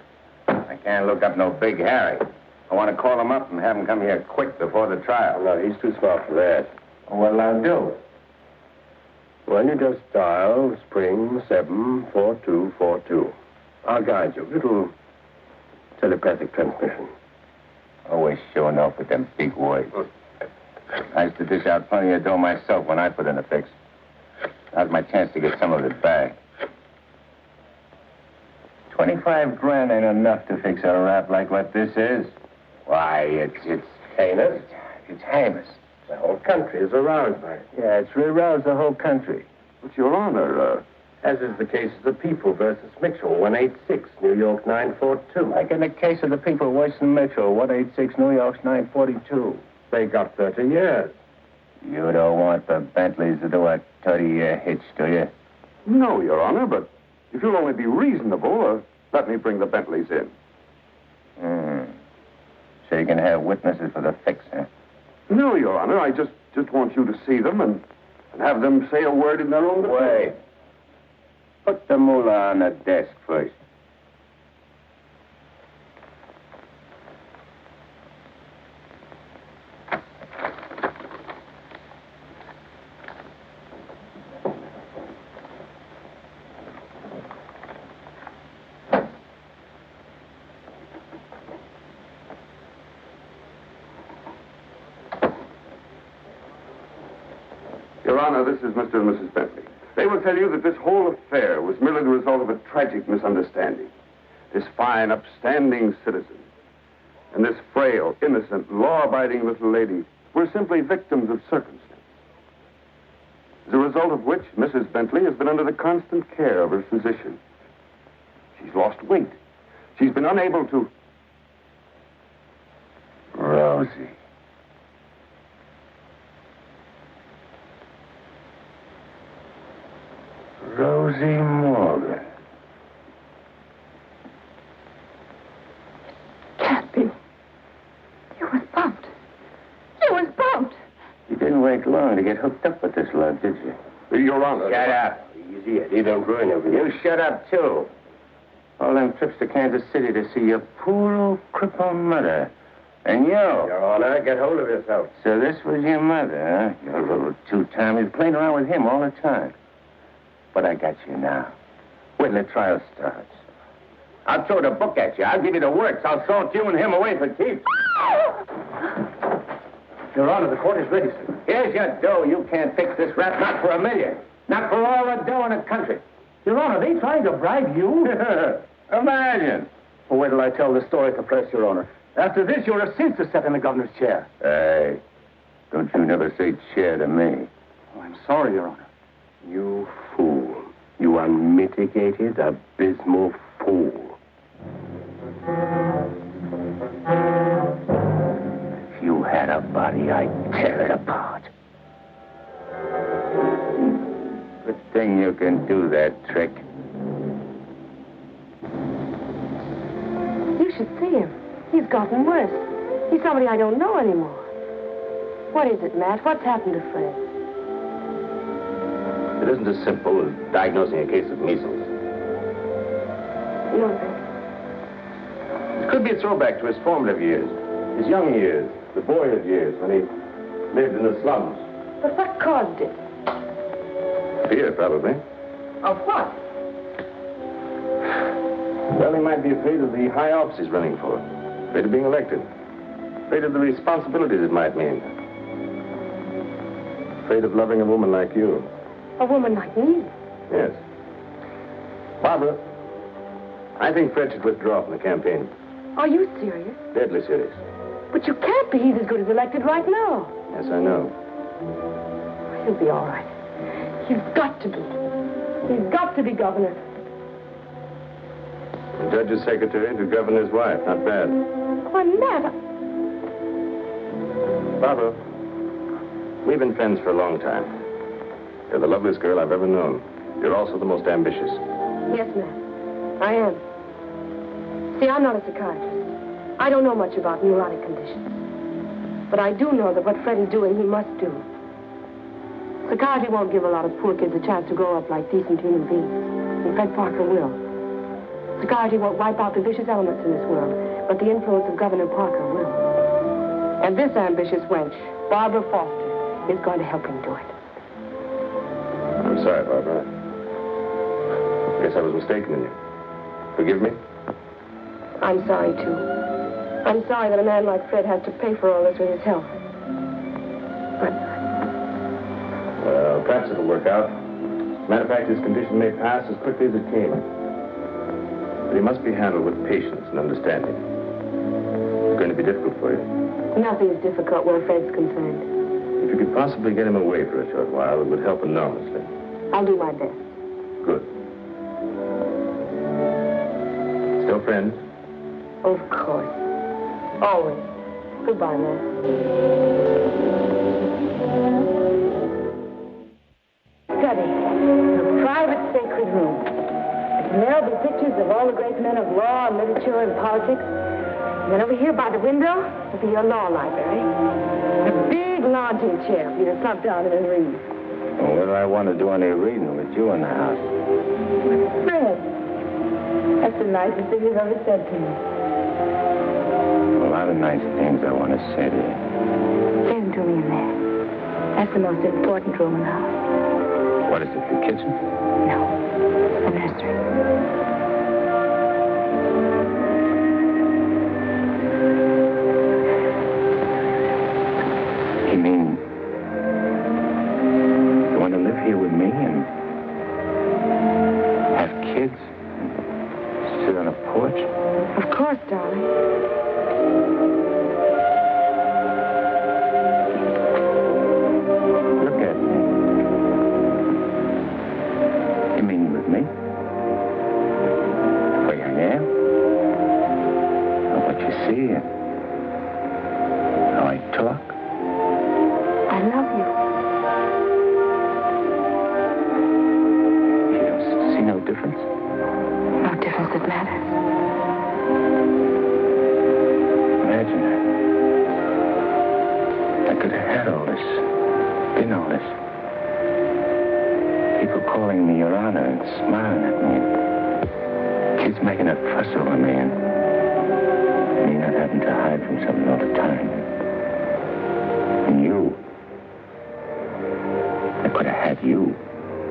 I can't look up no Big Harry. I want to call him up and have him come here quick before the trial. No, he's too smart for that. What'll I do? Well, you just dial spring 74242. I'll guide you. Little telepathic transmission. Always showing off with them big words. I used to dish out plenty of dough myself when I put in a fix. Now's my chance to get some of it back. 25 grand ain't enough to fix a rap like what this is. Why, it's heinous. It's heinous. The whole country is aroused by it. Yeah, it's aroused the whole country. But, Your Honor, as is the case of the People versus Mitchell, 186, New York 942. Like in the case of the People, Western Metro, 186, New York's 942. They got 30 years. You don't want the Bentleys to do a 30-year hitch, do you? No, Your Honor, but if you'll only be reasonable, let me bring the Bentleys in. So you can have witnesses for the fix, huh? No, Your Honor, I just want you to see them and have them say a word in their own defense. Wait. Put the moolah on the desk first. Your Honor, this is Mr. and Mrs. Bentley. They will tell you that this whole affair was merely the result of a tragic misunderstanding. This fine, upstanding citizen and this frail, innocent, law-abiding little lady were simply victims of circumstance. As a result of which, Mrs. Bentley has been under the constant care of her physician. She's lost weight. She's been unable to... Rosie. Rosie Morgan. Kibbee. You was bumped. You was bumped. You didn't wake to get hooked up with this lug, did you? Your Honor. Shut up. Easy, Eddie. Don't ruin everything. You shut up, too. All them trips to Kansas City to see your poor old crippled mother. And you. Your Honor, get hold of yourself. So this was your mother, huh? Your little two-timer. You're playing around with him all the time. But I got you now. Wait till the trial starts. I'll throw the book at you. I'll give you the works. I'll salt you and him away for keeps. Your Honor, the court is ready, sir. Here's your dough. You can't fix this rap, not for $1 million. Not for all the dough in the country. Your Honor, they trying to bribe you? Imagine. Well, wait till I tell the story at the press, Your Honor. After this, you're a sin to sit in the governor's chair. Hey, don't you never say chair to me. Oh, I'm sorry, Your Honor. You fool. You unmitigated, abysmal fool. If you had a body, I'd tear it apart. Good thing you can do that trick. You should see him. He's gotten worse. He's somebody I don't know anymore. What is it, Matt? What's happened to Fred? It isn't as simple as diagnosing a case of measles. No. It could be a throwback to his formative years, his young years, the boyhood years when he lived in the slums. But what caused it? Fear, probably. Of what? Well, he might be afraid of the high office he's running for. Afraid of being elected. Afraid of the responsibilities it might mean. Afraid of loving a woman like you. A woman like me? Yes. Barbara, I think Fred should withdraw from the campaign. Are you serious? Deadly serious. But you can't be. He's as good as elected right now. Yes, I know. He'll be all right. He's got to be. He's got to be governor. The judge's secretary to governor's wife. Not bad. Why, Matt, Barbara, we've been friends for a long time. You're the loveliest girl I've ever known. You're also the most ambitious. Yes, Matt. I am. See, I'm not a psychiatrist. I don't know much about neurotic conditions. But I do know that what Fred is doing, he must do. Psychiatry won't give a lot of poor kids a chance to grow up like decent human beings. And Fred Parker will. Psychiatry won't wipe out the vicious elements in this world, but the influence of Governor Parker will. And this ambitious wench, Barbara Foster, is going to help him do it. I'm sorry, Barbara. I guess I was mistaken in you. Forgive me? I'm sorry, too. I'm sorry that a man like Fred has to pay for all this with his health. But well, perhaps it'll work out. As a matter of fact, his condition may pass as quickly as it came. But he must be handled with patience and understanding. It's going to be difficult for you. nothing is difficult where Fred's concerned. If you could possibly get him away for a short while, it would help enormously. I'll do my best. Good. Still friends? Of course. Always. Goodbye, man. Study. A private sacred room. There'll be pictures of all the great men of law and literature and politics. And then over here by the window will be your law library. A big lounging chair for you to slump down in and read. Well, what do I want to do any reading with you in the house? Fred, that's the nicest thing you've ever said to me. A lot of nice things I want to say to you. Say them to me in there. That's the most important room in the house. What is it, the kitchen? No, the nursery. You mean you want to live here with me and have kids and sit on a porch? Of course, darling. Look at me. You mean with me? The way I am? Or what you see and how I talk? I love you. You don't see no difference? No difference that matters. Imagine I could have had all this You know this. People calling me Your Honor and smiling at me. Kids making a fuss over me and me not having to hide from something all the time. And you. I could have had you.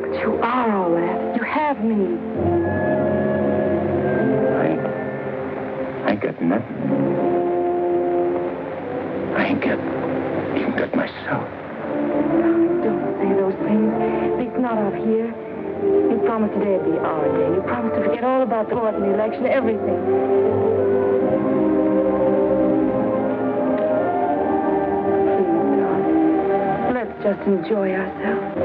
But you are all that. You have me. I ain't got nothing. I ain't even got myself. Don't say those things. At least not out here. You promised today'd be our day. You promised to forget all about the court and the election, everything. Please, darling. Let's just enjoy ourselves.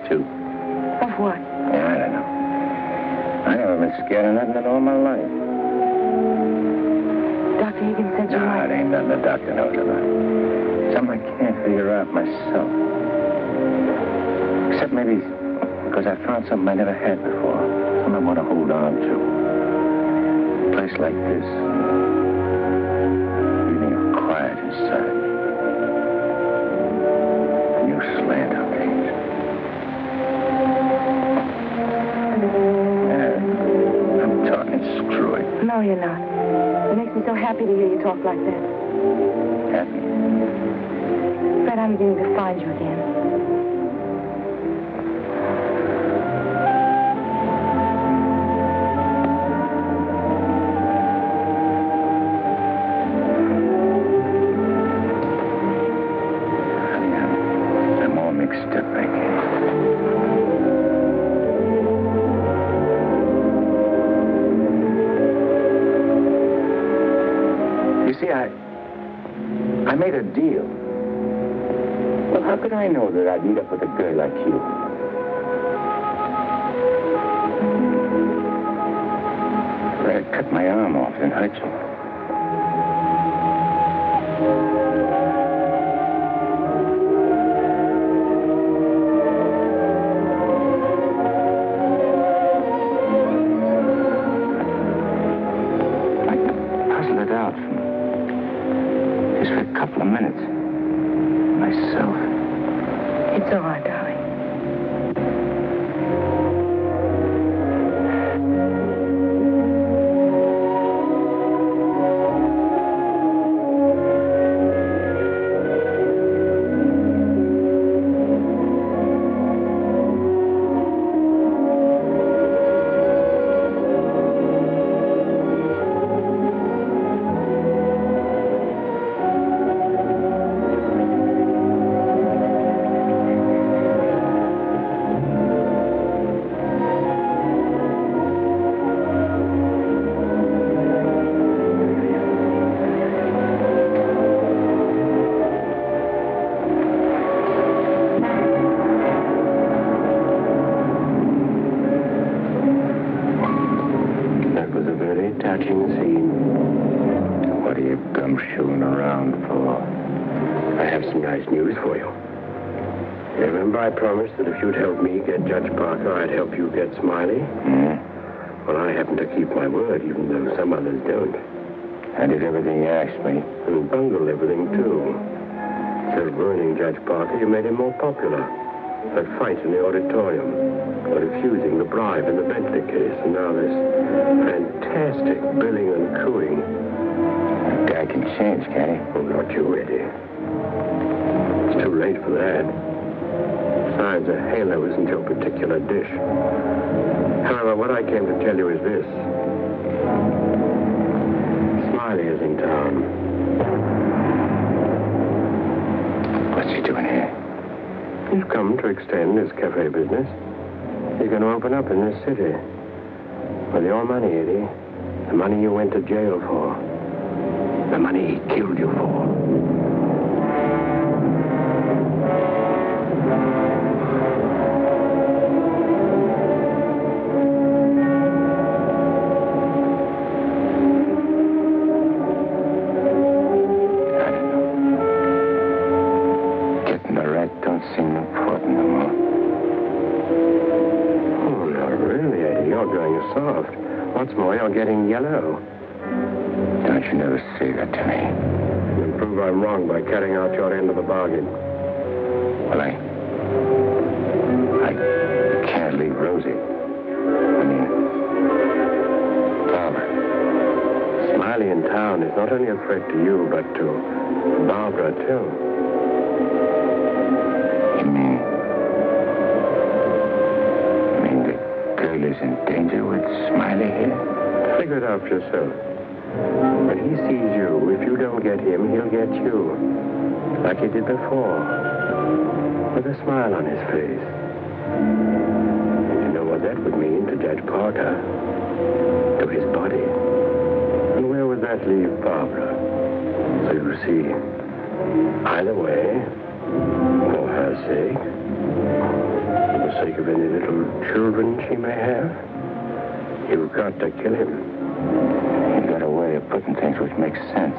Too. Of what? Yeah, I don't know. I never been scared of nothing in all my life. Dr. Higgins said you might. It ain't nothing the doctor knows about. Something I can't figure out myself. Except maybe because I found something I never had before. Something I want to hold on to. A place like this. Feeling of quiet inside. A new slant on things. Screw it. No, you're not. It makes me so happy to hear you talk like that. Happy? Fred, I'm beginning to find you again. Honey, I'm all mixed up, I guess. I made a deal. Well, how could I know that I'd meet up with a girl like you? I'd cut my arm off and hurt you. I puzzled it out just for a couple of minutes. Myself. It's all right, darling. I promised that if you'd help me get Judge Parker, I'd help you get Smiley. Well, I happen to keep my word, even though some others don't. I did everything you asked me. And bungled everything, too. Instead of ruining Judge Parker, you made him more popular. That fight in the auditorium, or refusing the bribe in the Bentley case, and now this fantastic billing and cooing. That guy can change, can't he? Oh, not you, Eddie. It's too late for that. Besides, a halo isn't your particular dish. However, what I came to tell you is this. Smiley is in town. What's he doing here? He's come to extend his cafe business. He's going to open up in this city. With your money, Eddie. The money you went to jail for. The money he killed you for. you're growing soft. What's more, you're getting yellow. Don't you never say that to me. You'll prove I'm wrong by carrying out your end of the bargain. Well, I can't leave Rosie. I mean, Barbara. Smiley in town is not only a threat to you, but to Barbara, too. You mean the girl is in danger with Smiley here? Figure it out for yourself. When he sees you, if you don't get him, he'll get you. Like he did before. With a smile on his face. You know what that would mean to Judge Parker? To his body. And where would that leave Barbara? So you see, either way, for her sake, for the sake of any little children she may have, you've got to kill him. You've got a way of putting things which makes sense.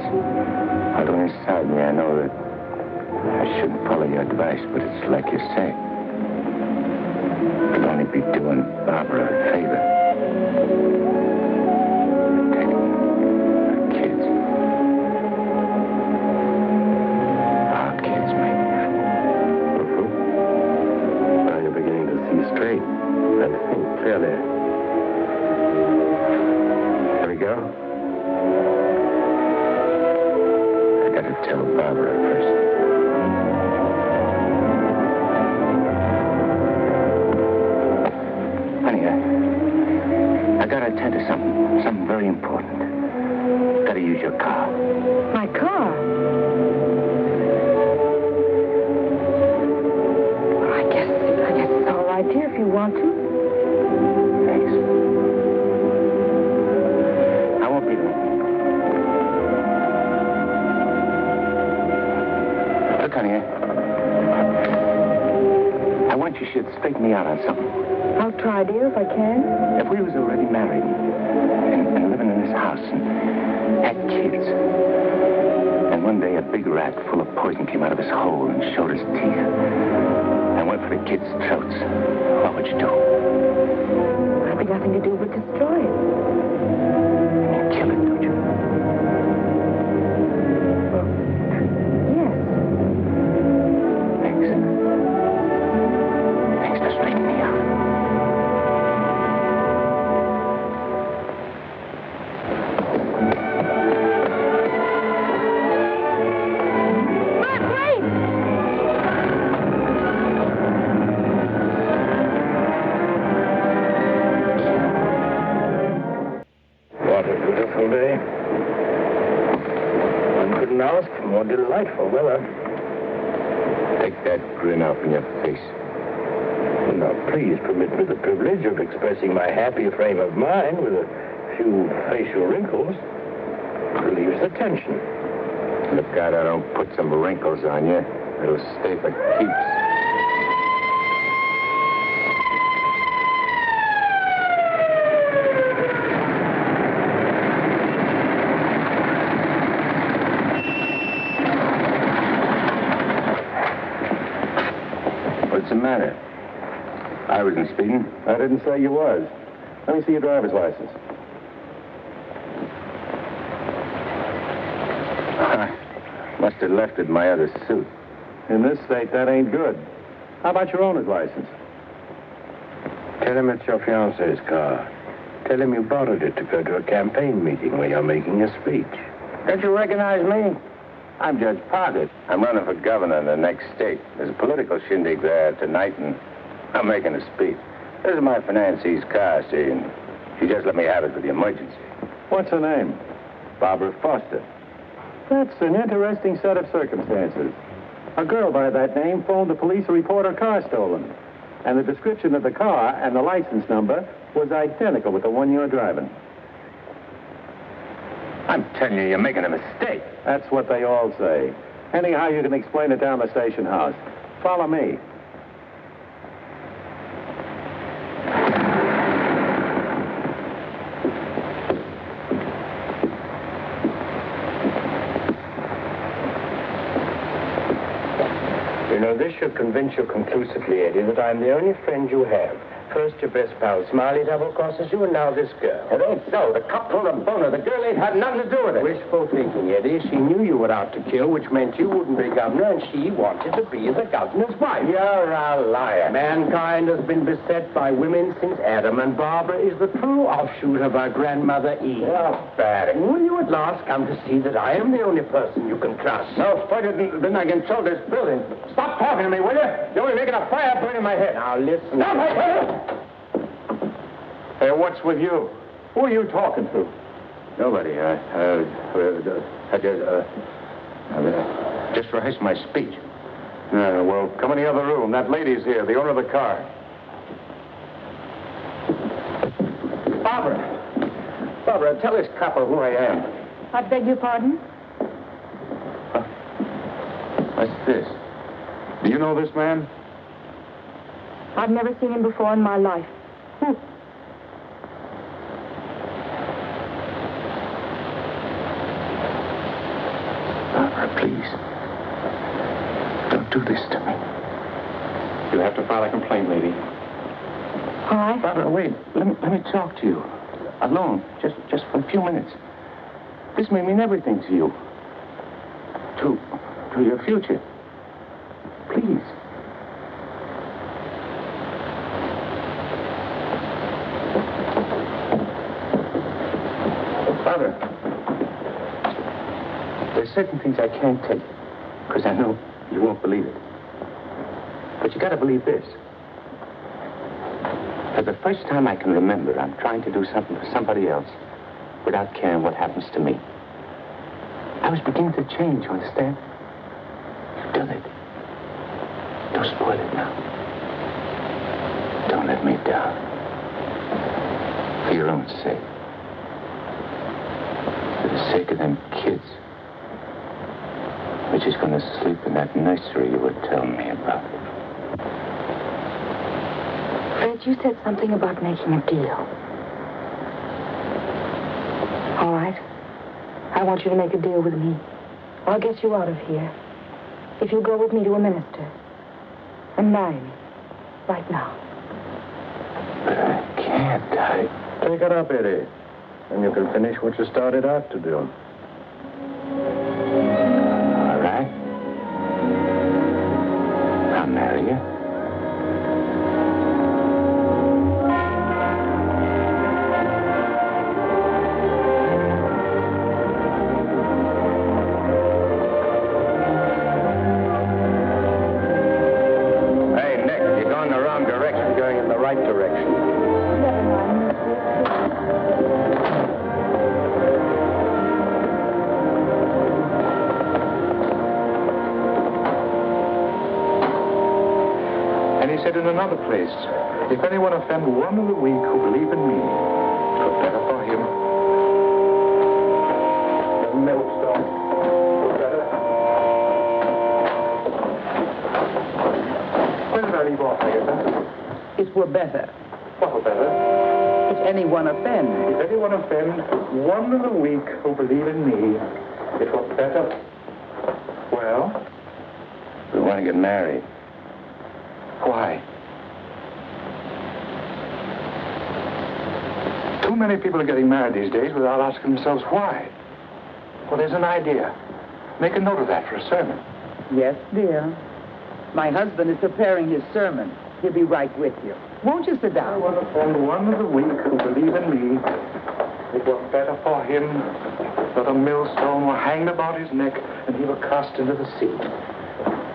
Although inside me I know that I shouldn't follow your advice, but it's like you say. It'll only be doing Barbara a favor. Protecting her kids. Our kids, mate. Now you're beginning to see straight and think clearly. Here we go. I got to tell Barbara first. I gotta attend to something very important. Gotta use your car. My car? Well, I guess it's all right here if you want to. Thanks. I won't be long. Look, honey, I want you should straighten me out on something. I'll try, dear, if I can. If we was already married and living in this house and had kids, and one day a big rat full of poison came out of his hole and showed his teeth and went for the kids' throats, what would you do? There'll be nothing to do but destroy it. You kill it, don't you? Yes. Thanks. Thanks for straightening me out. Day. One couldn't ask for more delightful weather. Take that grin off in your face. Now, please permit me the privilege of expressing my happy frame of mind with a few facial wrinkles. Relieves the tension. Look out, I don't put some wrinkles on you. It'll stay for keeps. What's the matter? I wasn't speeding. I didn't say you was. Let me see your driver's license. Must have left it in my other suit. In this state, that ain't good. How about your owner's license? Tell him it's your fiancé's car. Tell him you borrowed it to go to a campaign meeting where you're making a speech. Don't you recognize me? I'm Judge Parker. I'm running for governor in the next state. There's a political shindig there tonight, and I'm making a speech. This is my financier's car, see, and she just let me have it for the emergency. What's her name? Barbara Foster. That's an interesting set of circumstances. A girl by that name phoned the police to report her car stolen. And the description of the car and the license number was identical with the one you're driving. I'm telling you, you're making a mistake. That's what they all say. Anyhow, you can explain it down the station house. Follow me. You know, this should convince you conclusively, Eddie, that I'm the only friend you have. First your best pal Smiley double-crosses you, and now this girl. It ain't so. The cop pulled a boner. The girl ain't had nothing to do with it. Wishful thinking, Eddie. She knew you were out to kill, which meant you wouldn't be governor, and she wanted to be the governor's wife. You're a liar. Mankind has been beset by women since Adam, and Barbara is the true offshoot of our grandmother Eve. You're bad. Will you at last come to see that I am the only person you can trust? So further than I control this building. Stop talking to me, will you? You're only making a fire burn in my head. Now, listen. Stop it! Hey, what's with you? Who are you talking to? Nobody. Just rehearsed my speech. Well, come in the other room. That lady's here, the owner of the car. Barbara, tell this copper who I am. I beg your pardon? What's this? Do you know this man? I've never seen him before in my life. Who? Barbara, please. Don't do this to me. You'll have to file a complaint, lady. All right. Barbara, wait. Let me talk to you. Alone. Just for a few minutes. This may mean everything to you. To your future. Please. Father, there's certain things I can't tell you, because I know you won't believe it. But you gotta believe this. For the first time I can remember, I'm trying to do something for somebody else without caring what happens to me. I was beginning to change, you understand? You've done it. Don't spoil it now. Don't let me down. For your own sake. For the sake of them kids. Which is going to sleep in that nursery you were telling me about. Fred, you said something about making a deal. All right. I want you to make a deal with me. I'll get you out of here. If you'll go with me to a minister. And marry me. Right now. But I can't. Take it up, Eddie. And you can finish what you started out to do. All right. I'll marry you. In another place, if anyone offend one of the weak who believe in me, it were better for him. The millstone. Better. Where did I leave off, Agatha? It were better. What were better? If anyone offend. If anyone offend one of the weak who believe in me, it were better. Well? We want to get married. Why? Too many people are getting married these days without asking themselves why. Well, there's an idea. Make a note of that for a sermon. Yes, dear. My husband is preparing his sermon. He'll be right with you. Won't you sit down? I want to offend one of the weak who believe in me. It were better for him that a millstone were hanged about his neck and he were cast into the sea.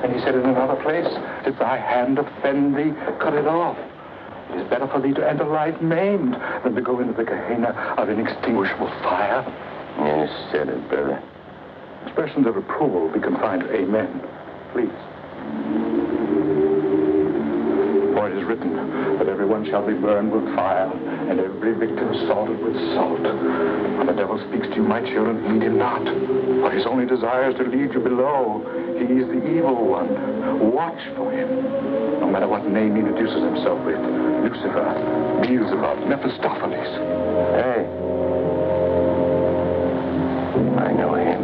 And he said in another place, if thy hand offend thee, cut it off. It is better for thee to enter life maimed than to go into the Gehenna of inextinguishable fire. You said it, brother. Expressions of approval be confined to amen. Please. For it is written that everyone shall be burned with fire, and every victim salted with salt. When the devil speaks to you, my children, heed him not. For his only desire is to lead you below. He is the evil one. Watch for him. No matter what name he introduces himself with. Lucifer, Beelzebub, Mephistopheles. Hey. I know him.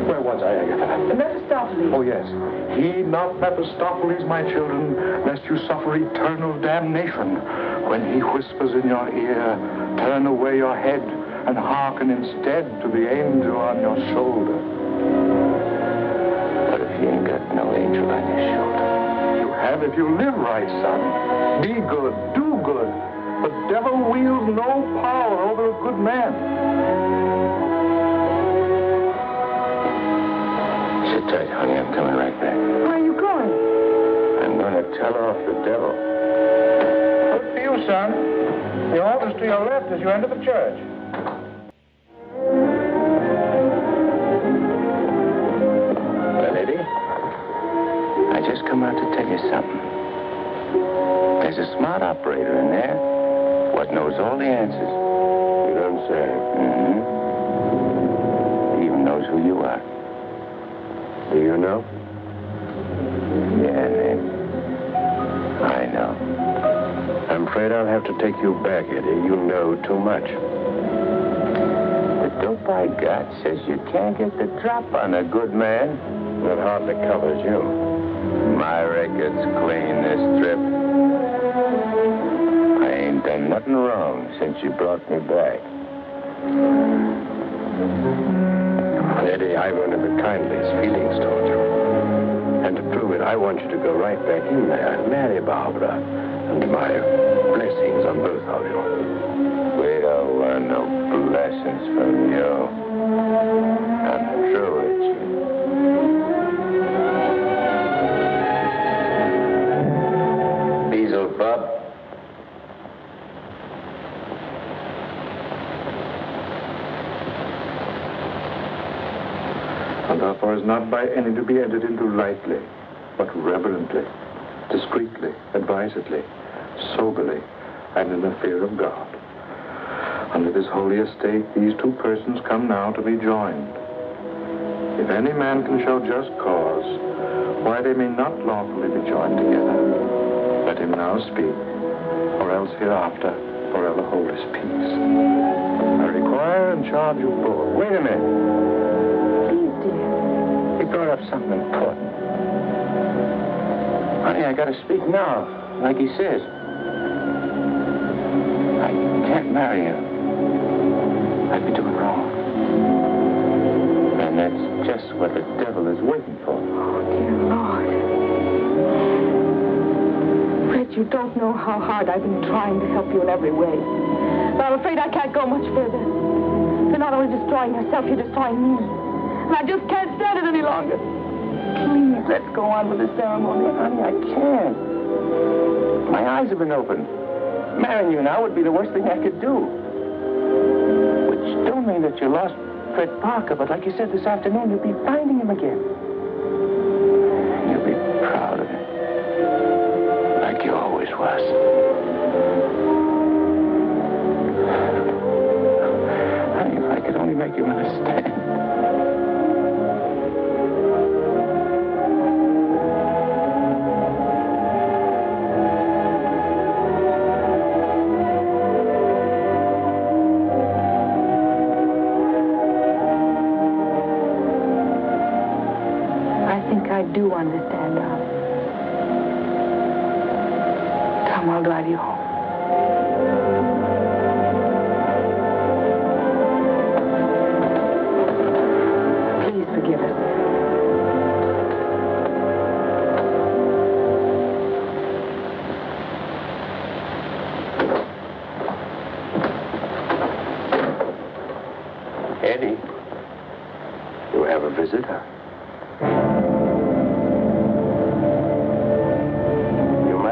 Where was I, Agatha? The Mephistopheles. Mephistopheles. Oh, yes. Heed not Mephistopheles, my children, lest you suffer eternal damnation. When he whispers in your ear, turn away your head and hearken instead to the angel on your shoulder. But if you ain't got no angel on your shoulder? You have if you live right, son. Be good, do good. The devil wields no power over a good man. Sit tight, honey. I'm coming right back. Where are you going? I'm going to tell off the devil. Good for you, son. The altar's to your left as you enter the church. Well, Eddie, I just come out to tell you something. There's a smart operator in there what knows all the answers. You don't say. Mm-hmm. He even knows who you are. Do you know? Yeah, Nick. I know. I'm afraid I'll have to take you back, Eddie. You know too much. The dope I got says you can't get the drop on a good man. That hardly covers you. My record's clean this trip. I ain't done nothing wrong since you brought me back. Eddie, I've one of the kindliest feelings toward you. And to prove it, I want you to go right back in there and marry Barbara. And my blessings on both of you. We don't want no blessings from you. I'm through with you. Beelzebub. And therefore is not by any to be entered into lightly, but reverently, discreetly, advisedly, soberly, and in the fear of God. Under this holy estate, these two persons come now to be joined. If any man can show just cause why they may not lawfully be joined together, let him now speak, or else hereafter forever hold his peace. I require and charge you both. Wait a minute. Please, dear. He brought up something important. Honey, I gotta speak now, like he says. I can't marry you. I'd be doing wrong. And that's just what the devil is waiting for. Oh, dear Lord. Fred, you don't know how hard I've been trying to help you in every way. But I'm afraid I can't go much further. You're not only destroying yourself, you're destroying me. And I just can't stand it any longer. Please, let's go on with the ceremony. Honey, I can't. My eyes have been opened. Marrying you now would be the worst thing I could do. Which don't mean that you lost Fred Parker, but like you said this afternoon, you'll be finding him again. And you'll be proud of him. Like you always was. Honey, if I could only make you understand. I do understand, darling. Come, I'll drive you home. Please forgive us. Eddie, you have a visitor.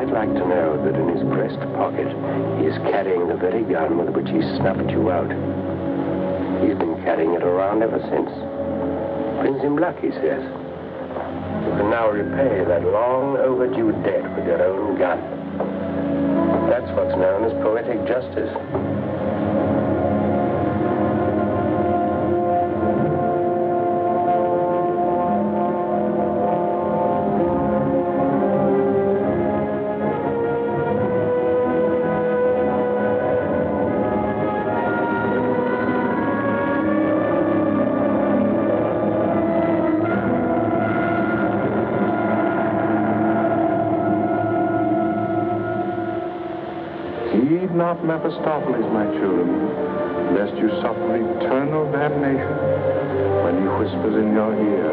Like to know that in his breast pocket he is carrying the very gun with which he snuffed you out. He's been carrying it around ever since. Brings him luck, he says. You can now repay that long overdue debt with your own gun. That's what's known as poetic justice. Heed not Mephistopheles, my children, lest you suffer eternal damnation when he whispers in your ear,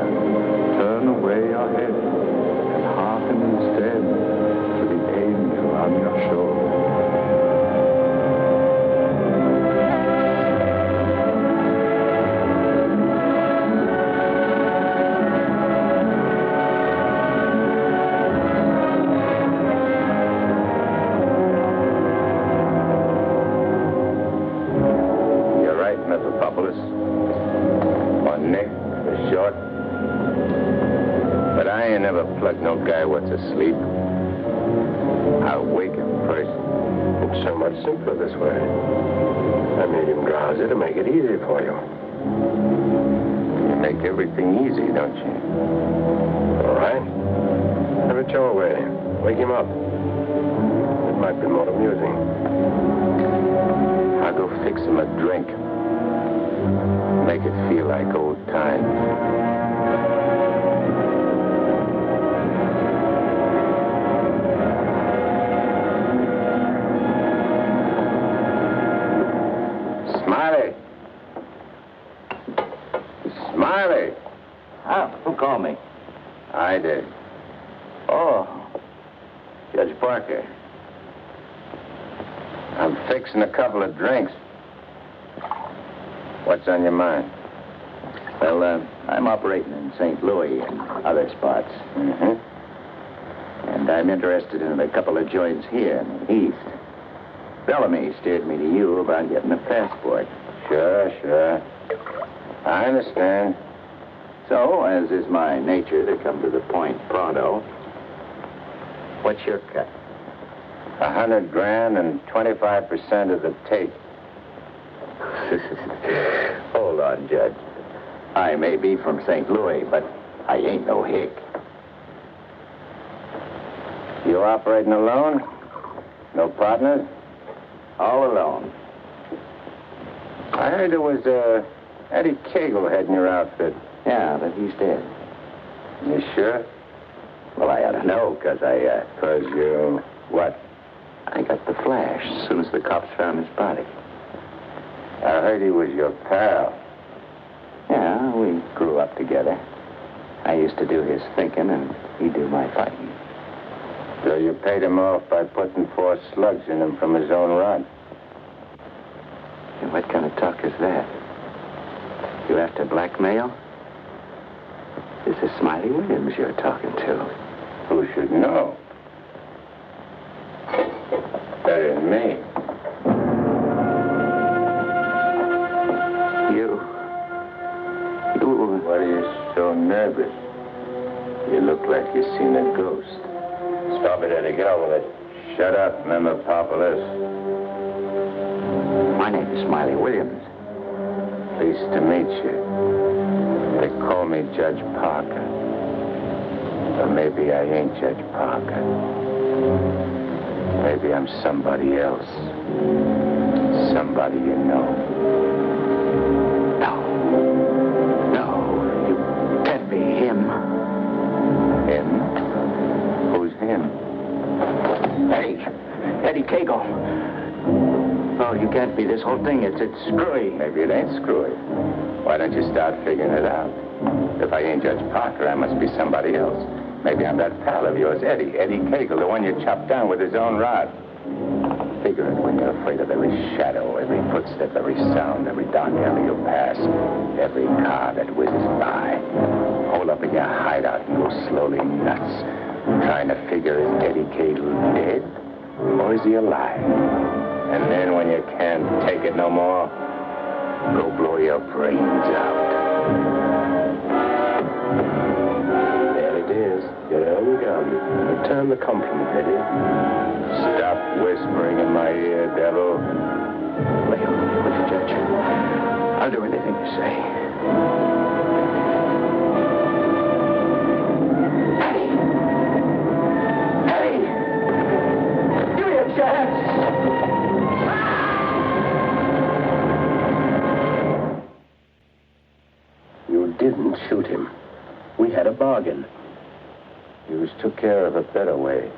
turn away your head and hearken instead to the angel on your shoulder. Plug no guy what's asleep. I'll wake him first. It's so much simpler this way. I made him drowsy to make it easy for you. You make everything easy, don't you? All right. Have it your way. Wake him up. It might be more amusing. I'll go fix him a drink. Make it feel like old times. Smiley! Ah, who called me? I did. Oh, Judge Parker. I'm fixing a couple of drinks. What's on your mind? well, I'm operating in St. Louis and other spots. Mm-hmm. And I'm interested in a couple of joints here in the East. Bellamy steered me to you about getting a passport. Sure. I understand. So, as is my nature to come to the point pronto, what's your cut? $100,000 and 25% of the tape. Hold on, Judge. I may be from St. Louis, but I ain't no hick. You operating alone? No partners? All alone. I heard there was Eddie Kagle heading your outfit. Yeah, but he's dead. You sure? Well, I ought to know, because Because you... what? I got the flash as soon as the cops found his body. I heard he was your pal. Yeah, we grew up together. I used to do his thinking, and he'd do my fighting. So you paid him off by putting 4 slugs in him from his own rod. And what kind of talk is that? You after blackmail? This is Smiley Williams you're talking to. Who should know? Better than me. You... What are you so nervous? You look like you've seen a ghost. Stop it, Eddie. Get on with it. Shut up, Memopopolis. My name is Smiley Williams. Pleased to meet you. They call me Judge Parker. Or maybe I ain't Judge Parker. Maybe I'm somebody else. Somebody you know. No, you can't be him. Him? Who's him? Eddie Kagle. Oh, you can't be. This whole thing, it's screwy. Maybe it ain't screwy. Why don't you start figuring it out? If I ain't Judge Parker, I must be somebody else. Maybe I'm that pal of yours, Eddie Kagle, the one you chopped down with his own rod. Figure it when you're afraid of every shadow, every footstep, every sound, every dark alley you pass, every car that whizzes by. Hole up in your hideout and go slowly nuts, trying to figure is Eddie Kagle dead or is he alive? And then when you can't take it no more, go blow your brains out. There it is. Your own gun. Return the compliment, Eddie. Stop whispering in my ear, devil. Lay on with the judge. I'll do anything you say. Eddie! Give me a chance! You didn't shoot him. We had a bargain. You took care of a better way.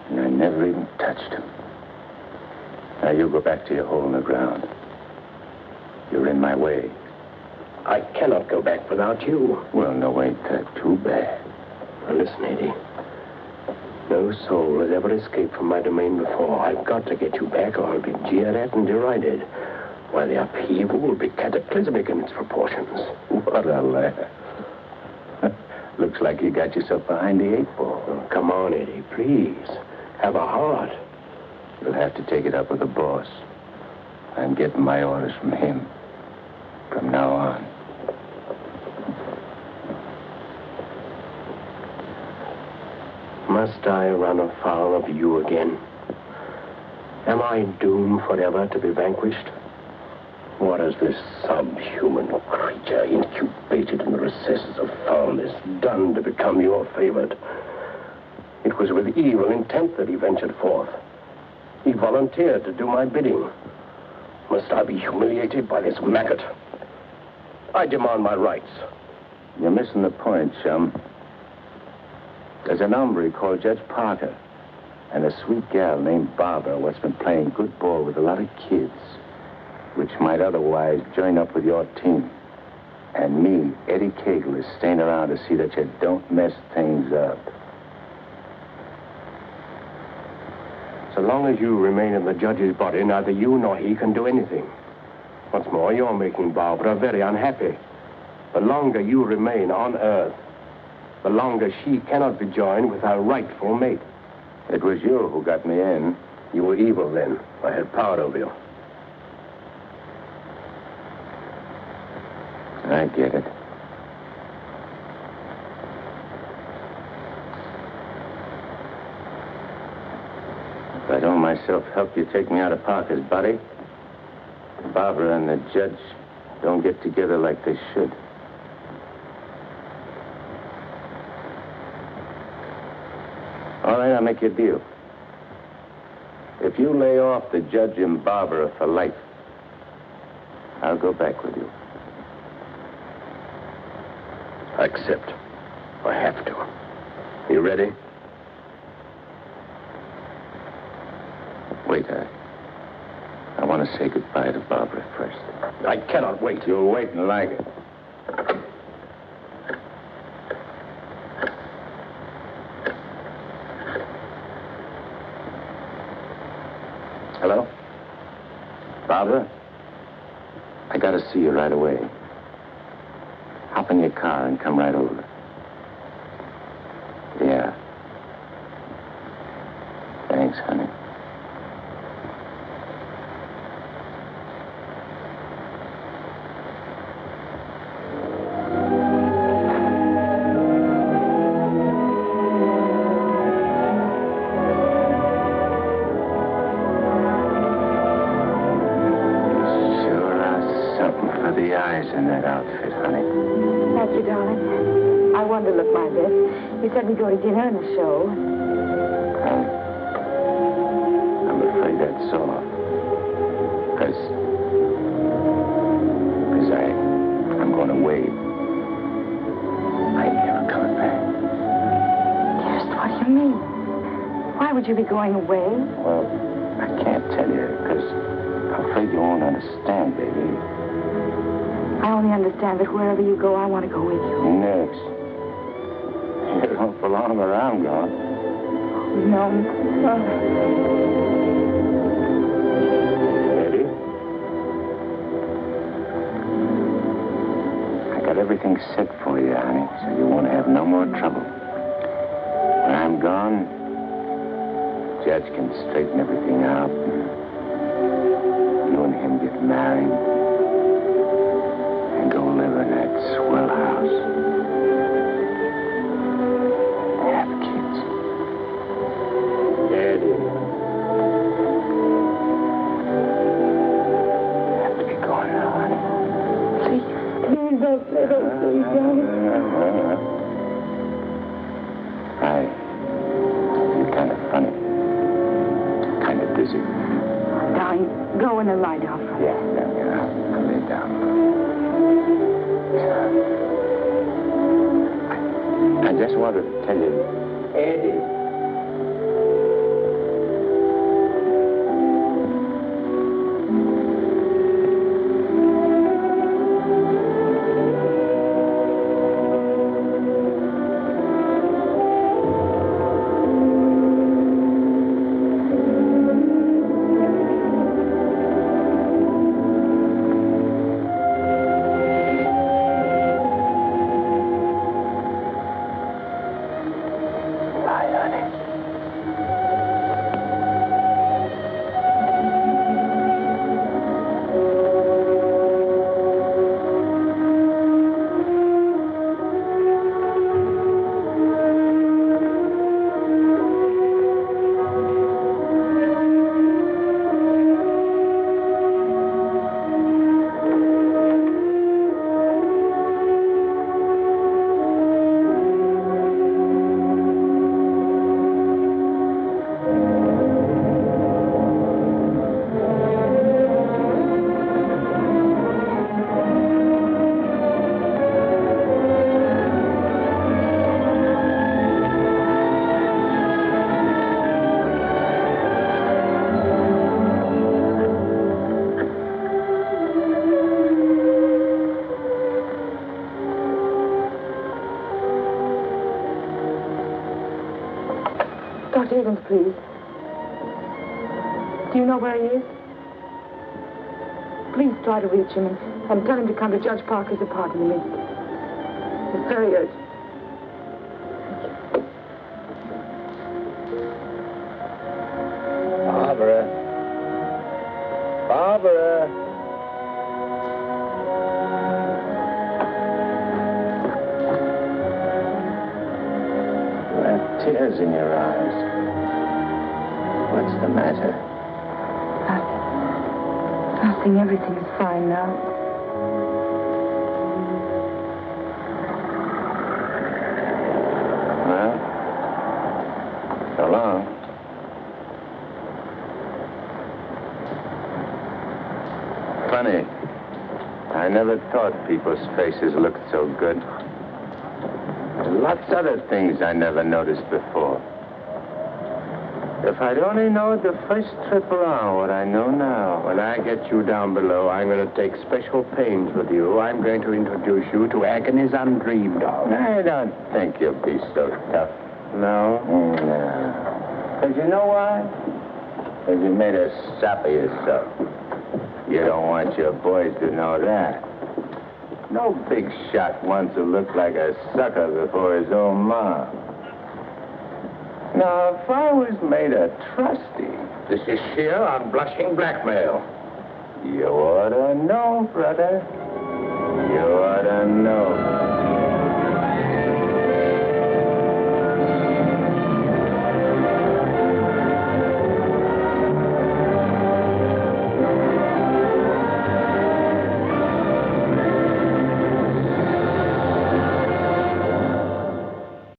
And I never even touched him. Now, you go back to your hole in the ground. You're in my way. I cannot go back without you. Well, no, ain't that too bad. Now, listen, Eddie. No soul has ever escaped from my domain before. I've got to get you back or I'll be jeered at and derided. While the upheaval will be cataclysmic in its proportions. What a laugh. Looks like you got yourself behind the 8 ball. Oh, come on, Eddie, please. Have a heart. You'll have to take it up with the boss. I'm getting my orders from him. From now on. Must I run afoul of you again? Am I doomed forever to be vanquished? What has this subhuman creature incubated in the recesses of foulness done to become your favorite? It was with evil intent that he ventured forth. He volunteered to do my bidding. Must I be humiliated by this maggot? I demand my rights. You're missing the point, chum. There's an hombre called Judge Parker and a sweet gal named Barbara what's been playing good ball with a lot of kids, which might otherwise join up with your team. And me, Eddie Kagle, is staying around to see that you don't mess things up. So long as you remain in the judge's body, neither you nor he can do anything. What's more, you're making Barbara very unhappy. The longer you remain on Earth, the longer she cannot be joined with her rightful mate. It was you who got me in. You were evil then. I had power over you. I get it. If I don't myself help you take me out of Parker's body, Barbara and the judge don't get together like they should. All right, I'll make you a deal. If you lay off the judge and Barbara for life, I'll go back with you. I accept. I have to. You ready? Wait, I want to say goodbye to Barbara first. I cannot wait. You'll wait and like it. Hello? Barbara? I gotta see you right away. Hop in your car and come right over. Yeah. Thanks, honey. In that outfit, honey. Thank you, darling. I wanted to look my best. You said we'd go to dinner and a show. I'm afraid that's all. Because I'm going away. I ain't never coming back. Dearest, what do you mean? Why would you be going away? Well, I can't tell you, because I'm afraid you won't understand, baby. I only understand that wherever you go, I want to go with you. Next. You don't belong where I'm going. No. Eddie? I got everything set for you, honey, so you won't have no more trouble. When I'm gone, Judge can straighten everything out. You and him get married. And go live in that swell house. Have kids. Eddie. I have to be going now, honey. Please don't let us please don't. You're kind of funny. Kind of dizzy. Darling, go in and lie down. Yeah. I'll lay down. I just wanted to tell you, Eddie. Dr. Higgins, please. Do you know where he is? Please try to reach him and tell him to come to Judge Parker's apartment immediately. It's very urgent. Barbara. Barbara. You have tears in your eyes. What's the matter? Nothing. Everything is fine now. Well, so long. Funny. I never thought people's faces looked so good. There's lots of other things I never noticed before. If I'd only known the first trip around what I know now, when I get you down below, I'm going to take special pains with you. I'm going to introduce you to agonies undreamed of. I don't think you'll be so tough. No? No. Because you know why? Because you made a sap of yourself. You don't want your boys to know that. No big shot wants to look like a sucker before his own mom. Now, if I was made a trustee... This is sheer unblushing blackmail. You ought to know, brother. You ought to know.